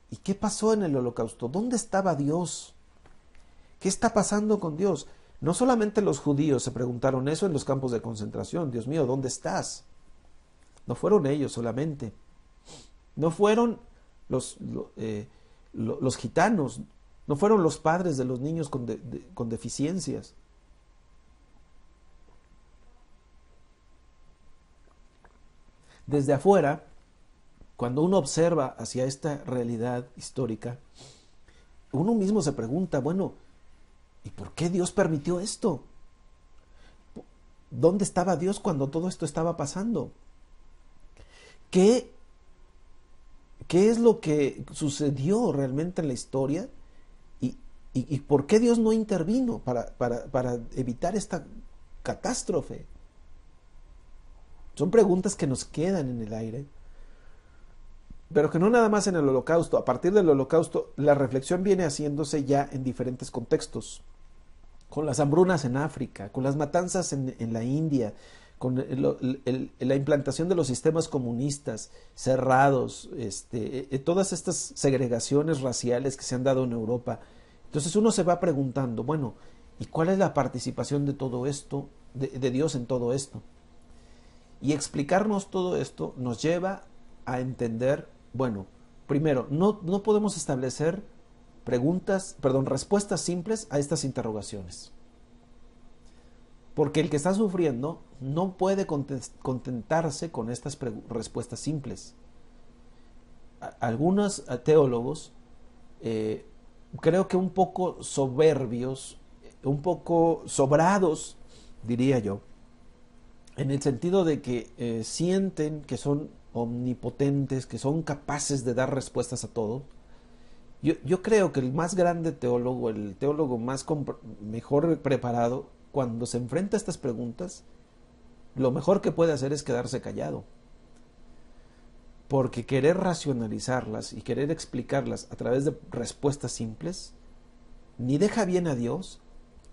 ¿Y qué pasó en el holocausto? ¿Dónde estaba Dios? ¿Qué está pasando con Dios? No solamente los judíos se preguntaron eso en los campos de concentración. Dios mío, ¿dónde estás? No fueron ellos solamente. No fueron los gitanos. No fueron los padres de los niños con deficiencias. Desde afuera, cuando uno observa hacia esta realidad histórica, uno mismo se pregunta, bueno, ¿y por qué Dios permitió esto? ¿Dónde estaba Dios cuando todo esto estaba pasando? ¿Qué es lo que sucedió realmente en la historia? ¿Y por qué Dios no intervino para evitar esta catástrofe? Son preguntas que nos quedan en el aire, pero que no nada más en el holocausto. A partir del holocausto, la reflexión viene haciéndose ya en diferentes contextos. Con las hambrunas en África, con las matanzas en la India, con la implantación de los sistemas comunistas cerrados, todas estas segregaciones raciales que se han dado en Europa. Entonces uno se va preguntando, bueno, ¿y cuál es la participación de todo esto, de Dios en todo esto? Y explicarnos todo esto nos lleva a entender, bueno, primero, no podemos establecer respuestas simples a estas interrogaciones. Porque el que está sufriendo no puede contentarse con estas respuestas simples. Algunos teólogos, creo que un poco soberbios, un poco sobrados, diría yo, en el sentido de que sienten que son omnipotentes, que son capaces de dar respuestas a todo. Yo creo que el más grande teólogo, el teólogo mejor preparado, cuando se enfrenta a estas preguntas, lo mejor que puede hacer es quedarse callado. Porque querer racionalizarlas y querer explicarlas a través de respuestas simples, ni deja bien a Dios,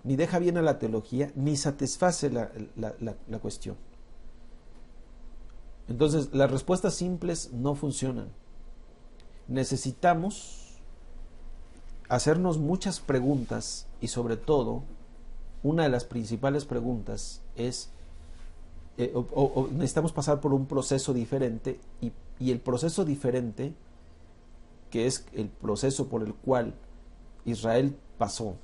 ni deja bien a la teología, ni satisface la cuestión. Entonces, las respuestas simples no funcionan. Necesitamos hacernos muchas preguntas y sobre todo, una de las principales preguntas es, necesitamos pasar por un proceso diferente y el proceso diferente, que es el proceso por el cual Israel pasó,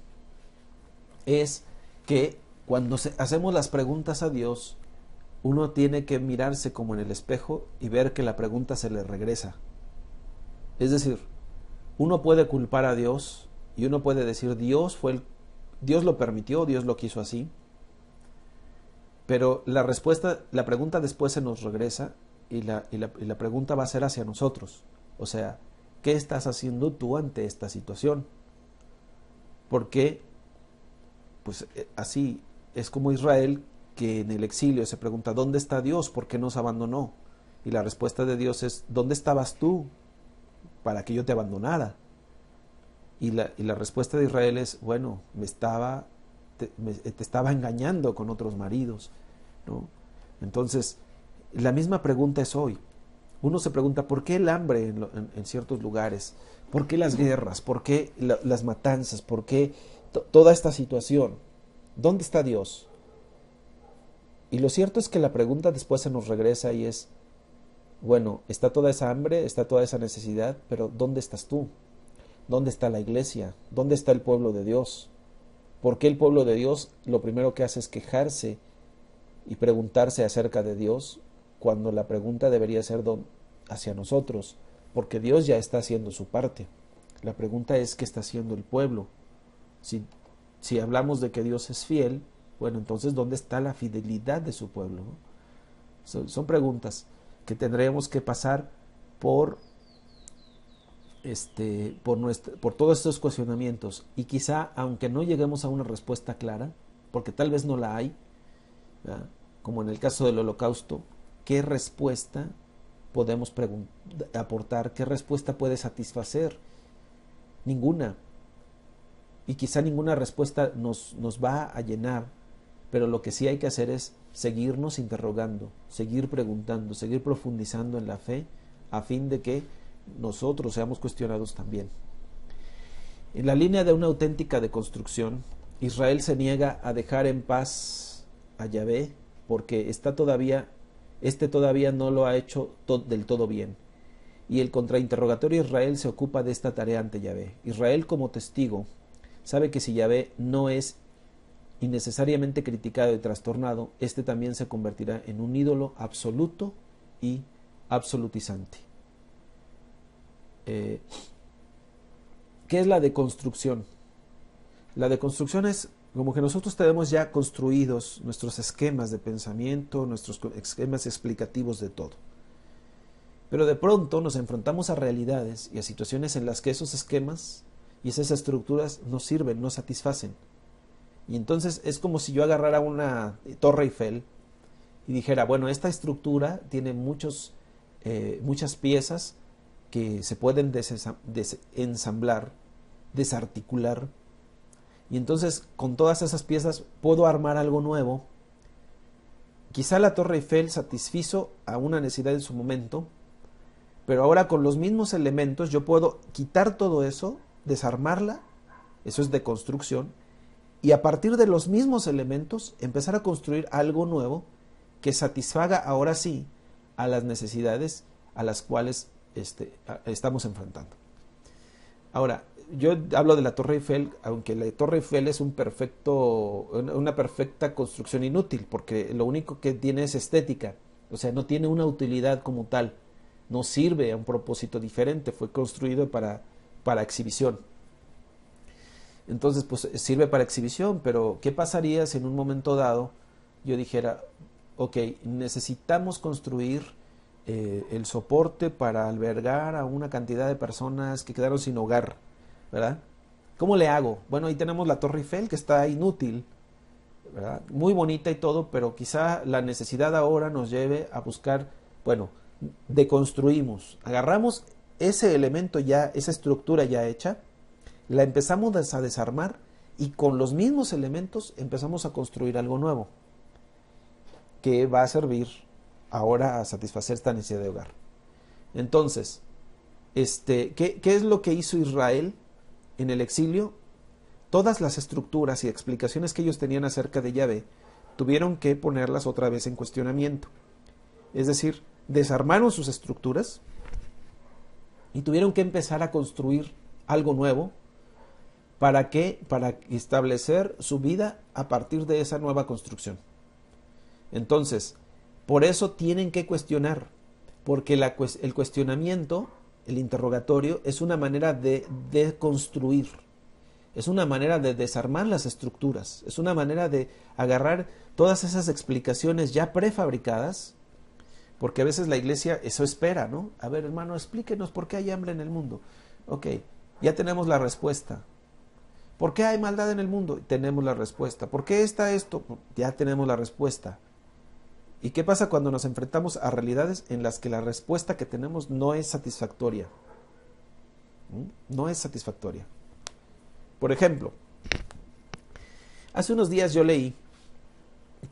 es que cuando hacemos las preguntas a Dios, uno tiene que mirarse como en el espejo y ver que la pregunta se le regresa. Es decir, uno puede culpar a Dios y uno puede decir Dios lo permitió, Dios lo quiso así, pero la pregunta después se nos regresa y la pregunta va a ser hacia nosotros. O sea, ¿qué estás haciendo tú ante esta situación? Porque, pues así es como Israel, que en el exilio se pregunta, ¿dónde está Dios? ¿Por qué nos abandonó? Y la respuesta de Dios es, ¿dónde estabas tú para que yo te abandonara? Y la respuesta de Israel es, bueno, te estaba engañando con otros maridos, ¿no? Entonces, la misma pregunta es hoy. Uno se pregunta, ¿por qué el hambre en ciertos lugares? ¿Por qué las guerras? ¿Por qué las matanzas? ¿Por qué toda esta situación? ¿Dónde está Dios? Y lo cierto es que la pregunta después se nos regresa y es, bueno, está toda esa hambre, está toda esa necesidad, pero ¿dónde estás tú? ¿Dónde está la iglesia? ¿Dónde está el pueblo de Dios? ¿Por qué el pueblo de Dios lo primero que hace es quejarse y preguntarse acerca de Dios, cuando la pregunta debería ser hacia nosotros? Porque Dios ya está haciendo su parte. La pregunta es, ¿qué está haciendo el pueblo? Si hablamos de que Dios es fiel, bueno, entonces, ¿dónde está la fidelidad de su pueblo? Son preguntas que tendremos que pasar por todos estos cuestionamientos, y quizá, aunque no lleguemos a una respuesta clara, porque tal vez no la hay, ¿verdad? Como en el caso del Holocausto, ¿qué respuesta podemos aportar? ¿Qué respuesta puede satisfacer? Ninguna. Y quizá ninguna respuesta nos va a llenar, pero lo que sí hay que hacer es seguirnos interrogando, seguir preguntando, seguir profundizando en la fe, a fin de que nosotros seamos cuestionados también. En la línea de una auténtica deconstrucción, Israel se niega a dejar en paz a Yahvé porque todavía no lo ha hecho del todo bien. Y el contrainterrogatorio Israel se ocupa de esta tarea ante Yahvé. Israel, como testigo, sabe que si Yahvé no es innecesariamente criticado y trastornado, este también se convertirá en un ídolo absoluto y absolutizante. ¿Qué es la deconstrucción? La deconstrucción es como que nosotros tenemos ya construidos nuestros esquemas de pensamiento, nuestros esquemas explicativos de todo. Pero de pronto nos enfrentamos a realidades y a situaciones en las que esos esquemas y esas estructuras no sirven, no satisfacen. Y entonces es como si yo agarrara una Torre Eiffel y dijera, bueno, esta estructura tiene muchas piezas que se pueden ensamblar, desarticular, y entonces con todas esas piezas puedo armar algo nuevo. Quizá la Torre Eiffel satisfizo a una necesidad en su momento, pero ahora con los mismos elementos yo puedo quitar todo eso, desarmarla, eso es deconstrucción, y a partir de los mismos elementos empezar a construir algo nuevo que satisfaga ahora sí a las necesidades a las cuales estamos enfrentando. Ahora, yo hablo de la Torre Eiffel, aunque la Torre Eiffel es una perfecta construcción inútil, porque lo único que tiene es estética, o sea, no tiene una utilidad como tal, no sirve a un propósito diferente, fue construido para exhibición. Entonces, pues sirve para exhibición, pero ¿qué pasaría si en un momento dado yo dijera, ok, necesitamos construir el soporte para albergar a una cantidad de personas que quedaron sin hogar, ¿verdad? ¿Cómo le hago? Bueno, ahí tenemos la Torre Eiffel, que está inútil, ¿verdad? Muy bonita y todo, pero quizá la necesidad ahora nos lleve a buscar, bueno, deconstruimos, agarramos ese elemento ya, esa estructura ya hecha, la empezamos a desarmar y con los mismos elementos empezamos a construir algo nuevo que va a servir ahora a satisfacer esta necesidad de hogar. Entonces, ¿qué es lo que hizo Israel en el exilio? Todas las estructuras y explicaciones que ellos tenían acerca de Yahvé tuvieron que ponerlas otra vez en cuestionamiento. Es decir, desarmaron sus estructuras y tuvieron que empezar a construir algo nuevo. ¿Para qué? Para establecer su vida a partir de esa nueva construcción. Entonces, por eso tienen que cuestionar, porque el cuestionamiento, el interrogatorio, es una manera de construir, es una manera de desarmar las estructuras, es una manera de agarrar todas esas explicaciones ya prefabricadas, porque a veces la iglesia eso espera, ¿no? A ver, hermano, explíquenos por qué hay hambre en el mundo. Ok, ya tenemos la respuesta. ¿Por qué hay maldad en el mundo? Tenemos la respuesta. ¿Por qué está esto? Ya tenemos la respuesta. ¿Y qué pasa cuando nos enfrentamos a realidades en las que la respuesta que tenemos no es satisfactoria? No es satisfactoria. Por ejemplo, hace unos días yo leí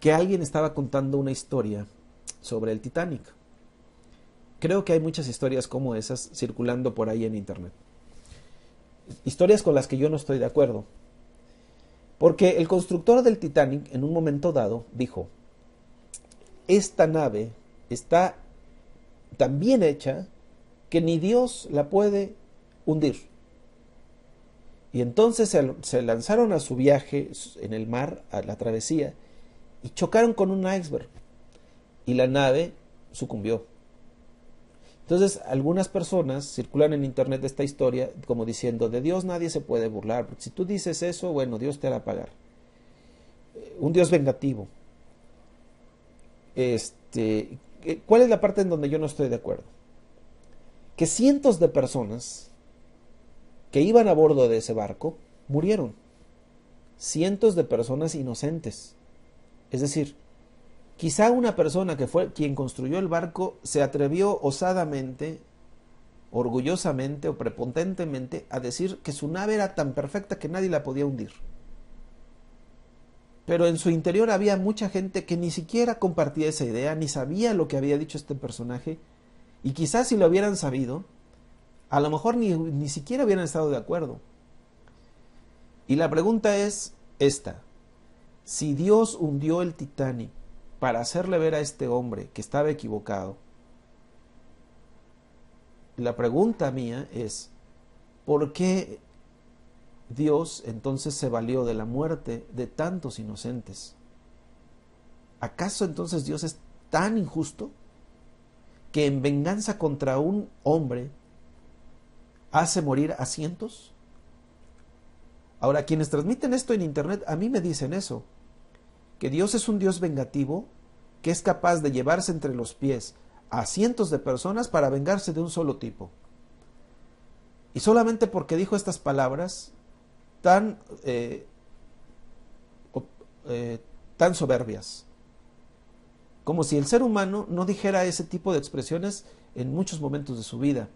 que alguien estaba contando una historia sobre el Titanic. Creo que hay muchas historias como esas circulando por ahí en internet. Historias con las que yo no estoy de acuerdo. Porque el constructor del Titanic en un momento dado dijo, esta nave está tan bien hecha que ni Dios la puede hundir. Y entonces se lanzaron a su viaje en el mar, a la travesía, y chocaron con un iceberg. Y la nave sucumbió. Entonces, algunas personas circulan en internet esta historia como diciendo, de Dios nadie se puede burlar, porque si tú dices eso, bueno, Dios te hará pagar. Un Dios vengativo. ¿Cuál es la parte en donde yo no estoy de acuerdo? Que cientos de personas que iban a bordo de ese barco murieron. Cientos de personas inocentes. Es decir, quizá una persona que fue quien construyó el barco se atrevió osadamente, orgullosamente o prepotentemente a decir que su nave era tan perfecta que nadie la podía hundir. Pero en su interior había mucha gente que ni siquiera compartía esa idea, ni sabía lo que había dicho este personaje, y quizás si lo hubieran sabido, a lo mejor ni siquiera hubieran estado de acuerdo. Y la pregunta es esta: si Dios hundió el Titanic para hacerle ver a este hombre que estaba equivocado, la pregunta mía es, ¿por qué Dios entonces se valió de la muerte de tantos inocentes? ¿Acaso entonces Dios es tan injusto que en venganza contra un hombre hace morir a cientos? Ahora, quienes transmiten esto en internet a mí me dicen eso, que Dios es un Dios vengativo que es capaz de llevarse entre los pies a cientos de personas para vengarse de un solo tipo. Y solamente porque dijo estas palabras tan soberbias, como si el ser humano no dijera ese tipo de expresiones en muchos momentos de su vida.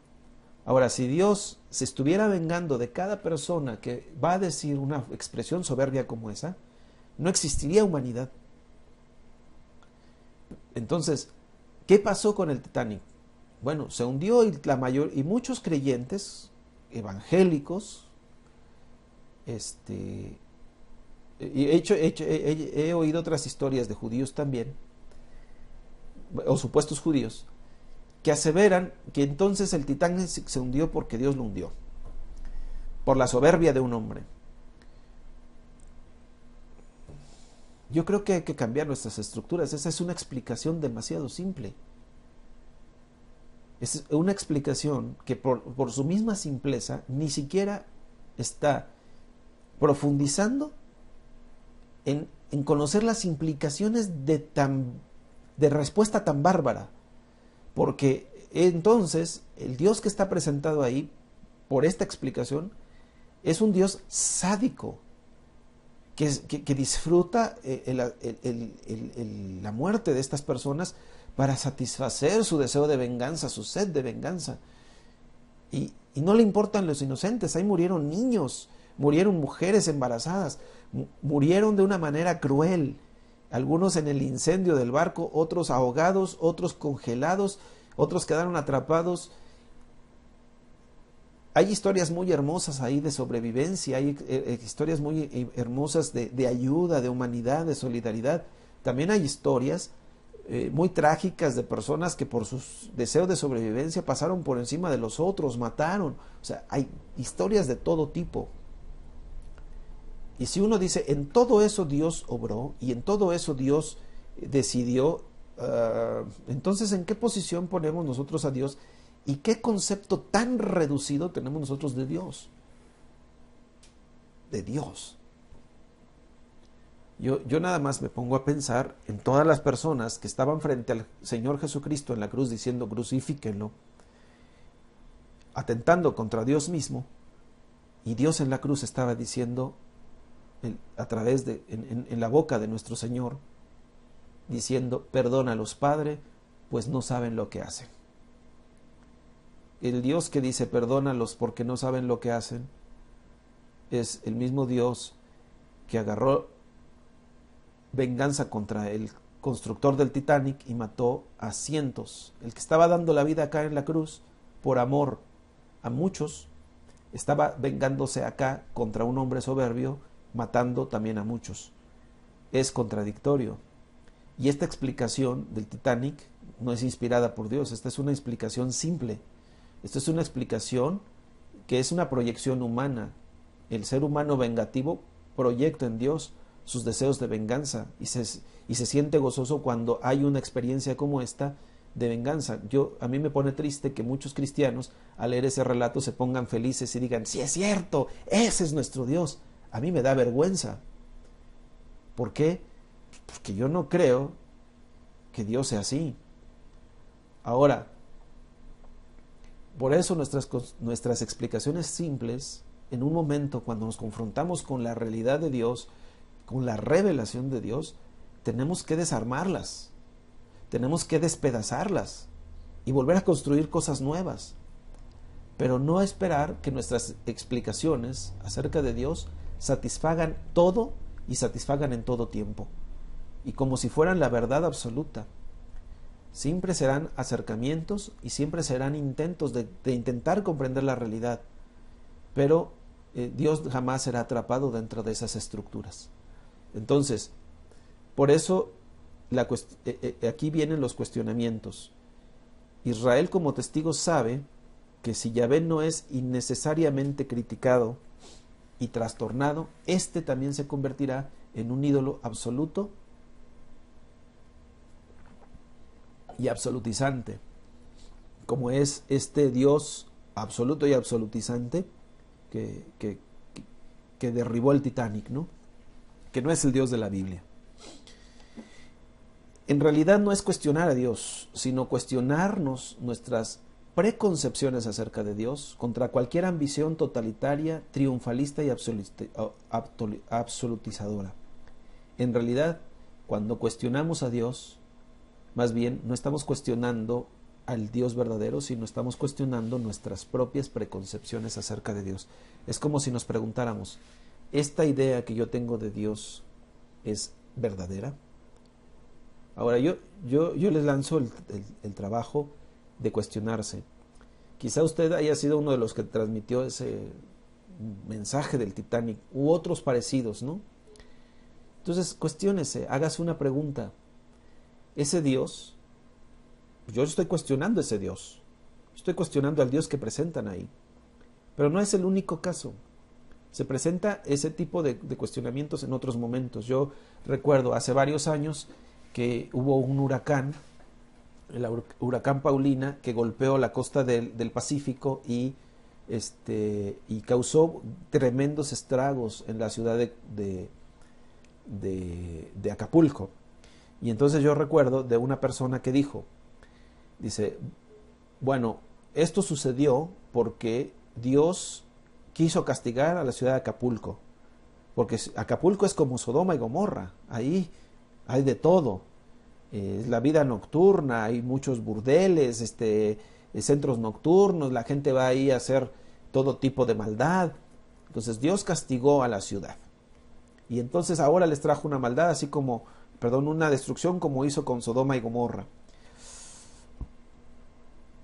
Ahora, si Dios se estuviera vengando de cada persona que va a decir una expresión soberbia como esa, no existiría humanidad. Entonces, ¿qué pasó con el Titanic? Bueno, se hundió y muchos creyentes evangélicos, he oído otras historias de judíos también, o supuestos judíos, que aseveran que entonces el Titanic se hundió porque Dios lo hundió, por la soberbia de un hombre. Yo creo que hay que cambiar nuestras estructuras. Esa es una explicación demasiado simple. Es una explicación que por su misma simpleza ni siquiera está profundizando en conocer las implicaciones de respuesta tan bárbara. Porque entonces el Dios que está presentado ahí, por esta explicación, es un Dios sádico, que disfruta la muerte de estas personas para satisfacer su deseo de venganza, su sed de venganza. Y no le importan los inocentes. Ahí murieron niños, murieron mujeres embarazadas, murieron de una manera cruel. Algunos en el incendio del barco, otros ahogados, otros congelados, otros quedaron atrapados. Hay historias muy hermosas ahí de sobrevivencia, hay historias muy hermosas de ayuda, de humanidad, de solidaridad. También hay historias muy trágicas de personas que por sus deseos de sobrevivencia pasaron por encima de los otros, mataron. O sea, hay historias de todo tipo. Y si uno dice, en todo eso Dios obró y en todo eso Dios decidió, entonces ¿en qué posición ponemos nosotros a Dios? ¿Y qué concepto tan reducido tenemos nosotros de Dios? De Dios. Yo nada más me pongo a pensar en todas las personas que estaban frente al Señor Jesucristo en la cruz diciendo crucifíquenlo, atentando contra Dios mismo, y Dios en la cruz estaba diciendo a través de, en la boca de nuestro Señor, diciendo, perdónalos, Padre, pues no saben lo que hacen. El Dios que dice perdónalos porque no saben lo que hacen es el mismo Dios que agarró venganza contra el constructor del Titanic y mató a cientos. El que estaba dando la vida acá en la cruz por amor a muchos, estaba vengándose acá contra un hombre soberbio, matando también a muchos. Es contradictorio. Y esta explicación del Titanic no es inspirada por Dios, esta es una explicación simple. Esta es una explicación que es una proyección humana. El ser humano vengativo proyecta en Dios sus deseos de venganza y se siente gozoso cuando hay una experiencia como esta de venganza. A mí me pone triste que muchos cristianos al leer ese relato se pongan felices y digan, sí es cierto, ese es nuestro Dios. A mí me da vergüenza. ¿Por qué? Porque yo no creo que Dios sea así. Ahora, por eso nuestras explicaciones simples, en un momento cuando nos confrontamos con la realidad de Dios, con la revelación de Dios, tenemos que desarmarlas, tenemos que despedazarlas y volver a construir cosas nuevas. Pero no esperar que nuestras explicaciones acerca de Dios satisfagan todo y satisfagan en todo tiempo, y como si fueran la verdad absoluta. Siempre serán acercamientos y siempre serán intentos de intentar comprender la realidad, pero Dios jamás será atrapado dentro de esas estructuras. Entonces, por eso aquí vienen los cuestionamientos. Israel como testigo sabe que si Yahvé no es innecesariamente criticado y trastornado, este también se convertirá en un ídolo absoluto y absolutizante, como es este Dios absoluto y absolutizante que derribó el Titanic, ¿no? Que no es el Dios de la Biblia. En realidad no es cuestionar a Dios, sino cuestionarnos nuestras preconcepciones acerca de Dios contra cualquier ambición totalitaria, triunfalista y absolutizadora. En realidad, cuando cuestionamos a Dios, más bien no estamos cuestionando al Dios verdadero, sino estamos cuestionando nuestras propias preconcepciones acerca de Dios. Es como si nos preguntáramos, ¿esta idea que yo tengo de Dios es verdadera? Ahora, yo les lanzo el trabajo de cuestionarse. Quizá usted haya sido uno de los que transmitió ese mensaje del Titanic u otros parecidos, ¿no? Entonces, cuestiónese, hágase una pregunta. ¿Ese Dios Yo estoy cuestionando ese Dios. Estoy cuestionando al Dios que presentan ahí. Pero no es el único caso. Se presenta ese tipo de cuestionamientos en otros momentos. Yo recuerdo hace varios años que hubo un huracán, el huracán Paulina, que golpeó la costa del Pacífico y causó tremendos estragos en la ciudad de Acapulco. Y entonces yo recuerdo de una persona que dice, bueno, esto sucedió porque Dios quiso castigar a la ciudad de Acapulco, porque Acapulco es como Sodoma y Gomorra, ahí hay de todo, es la vida nocturna, hay muchos burdeles, centros nocturnos, la gente va ahí a hacer todo tipo de maldad. Entonces Dios castigó a la ciudad y entonces ahora les trajo una maldad, una destrucción como hizo con Sodoma y Gomorra.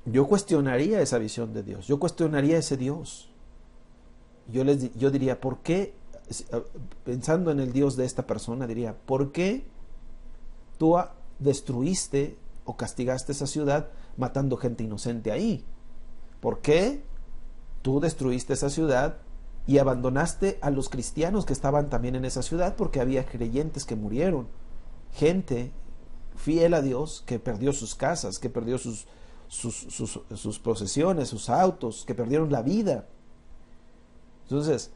Yo cuestionaría esa visión de Dios, yo cuestionaría ese Dios. Yo diría, ¿por qué? Pensando en el Dios de esta persona, diría, ¿por qué tú destruiste o castigaste esa ciudad matando gente inocente ahí? ¿Por qué tú destruiste esa ciudad y abandonaste a los cristianos que estaban también en esa ciudad? Porque había creyentes que murieron, gente fiel a Dios que perdió sus casas, que perdió sus posesiones, sus autos, que perdieron la vida. Entonces,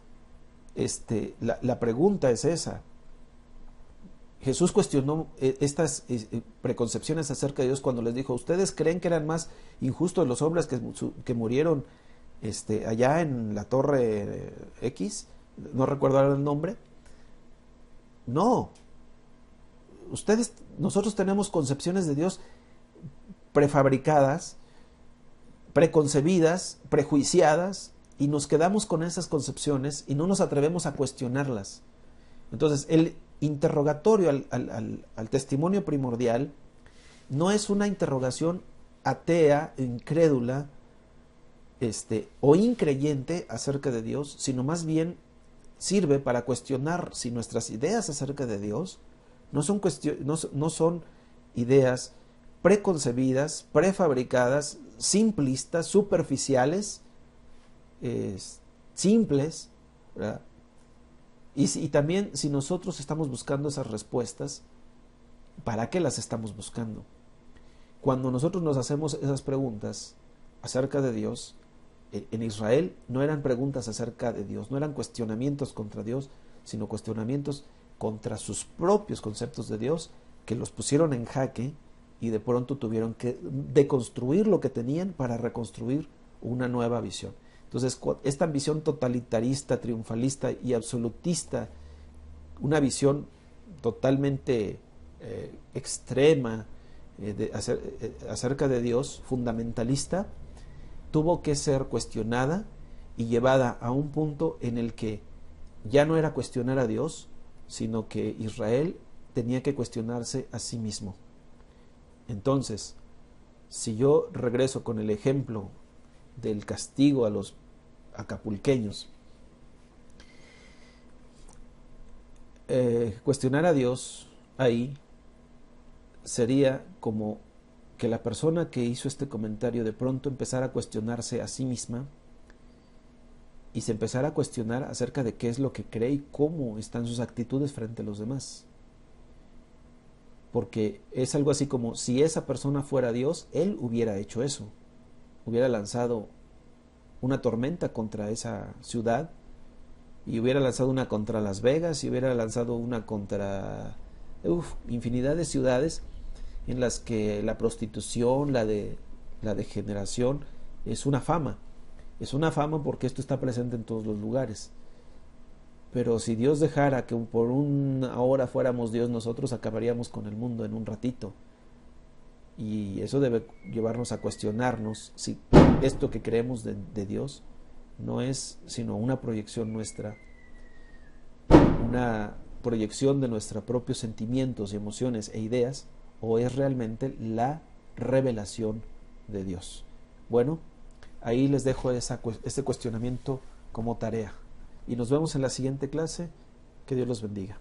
la pregunta es esa. Jesús cuestionó estas preconcepciones acerca de Dios cuando les dijo, ¿ustedes creen que eran más injustos los hombres que murieron allá en la torre X? No recuerdo ahora el nombre. No. Nosotros tenemos concepciones de Dios prefabricadas, preconcebidas, prejuiciadas, y nos quedamos con esas concepciones y no nos atrevemos a cuestionarlas. Entonces, el interrogatorio al testimonio primordial no es una interrogación atea, incrédula, o increyente acerca de Dios, sino más bien sirve para cuestionar si nuestras ideas acerca de Dios no son ideas preconcebidas, prefabricadas, simplistas, superficiales, simples, ¿verdad? Y también si nosotros estamos buscando esas respuestas, ¿para qué las estamos buscando? Cuando nosotros nos hacemos esas preguntas acerca de Dios, en Israel no eran preguntas acerca de Dios, no eran cuestionamientos contra Dios, sino cuestionamientos contra sus propios conceptos de Dios, que los pusieron en jaque y de pronto tuvieron que deconstruir lo que tenían para reconstruir una nueva visión. Entonces, esta visión totalitarista, triunfalista y absolutista, una visión totalmente extrema acerca de Dios, fundamentalista, tuvo que ser cuestionada y llevada a un punto en el que ya no era cuestionar a Dios, sino que Israel tenía que cuestionarse a sí mismo. Entonces, si yo regreso con el ejemplo del castigo a los acapulqueños, cuestionar a Dios ahí sería como que la persona que hizo este comentario de pronto empezara a cuestionarse a sí misma y se empezara a cuestionar acerca de qué es lo que cree y cómo están sus actitudes frente a los demás. Porque es algo así como si esa persona fuera Dios, él hubiera hecho eso, hubiera lanzado una tormenta contra esa ciudad y hubiera lanzado una contra Las Vegas y hubiera lanzado una contra infinidad de ciudades en las que la prostitución, la degeneración es una fama porque esto está presente en todos los lugares. Pero si Dios dejara que por una hora fuéramos Dios, nosotros acabaríamos con el mundo en un ratito. Y eso debe llevarnos a cuestionarnos si esto que creemos de Dios no es sino una proyección nuestra, una proyección de nuestros propios sentimientos y emociones e ideas, o es realmente la revelación de Dios. Bueno, ahí les dejo este cuestionamiento como tarea. Y nos vemos en la siguiente clase. Que Dios los bendiga.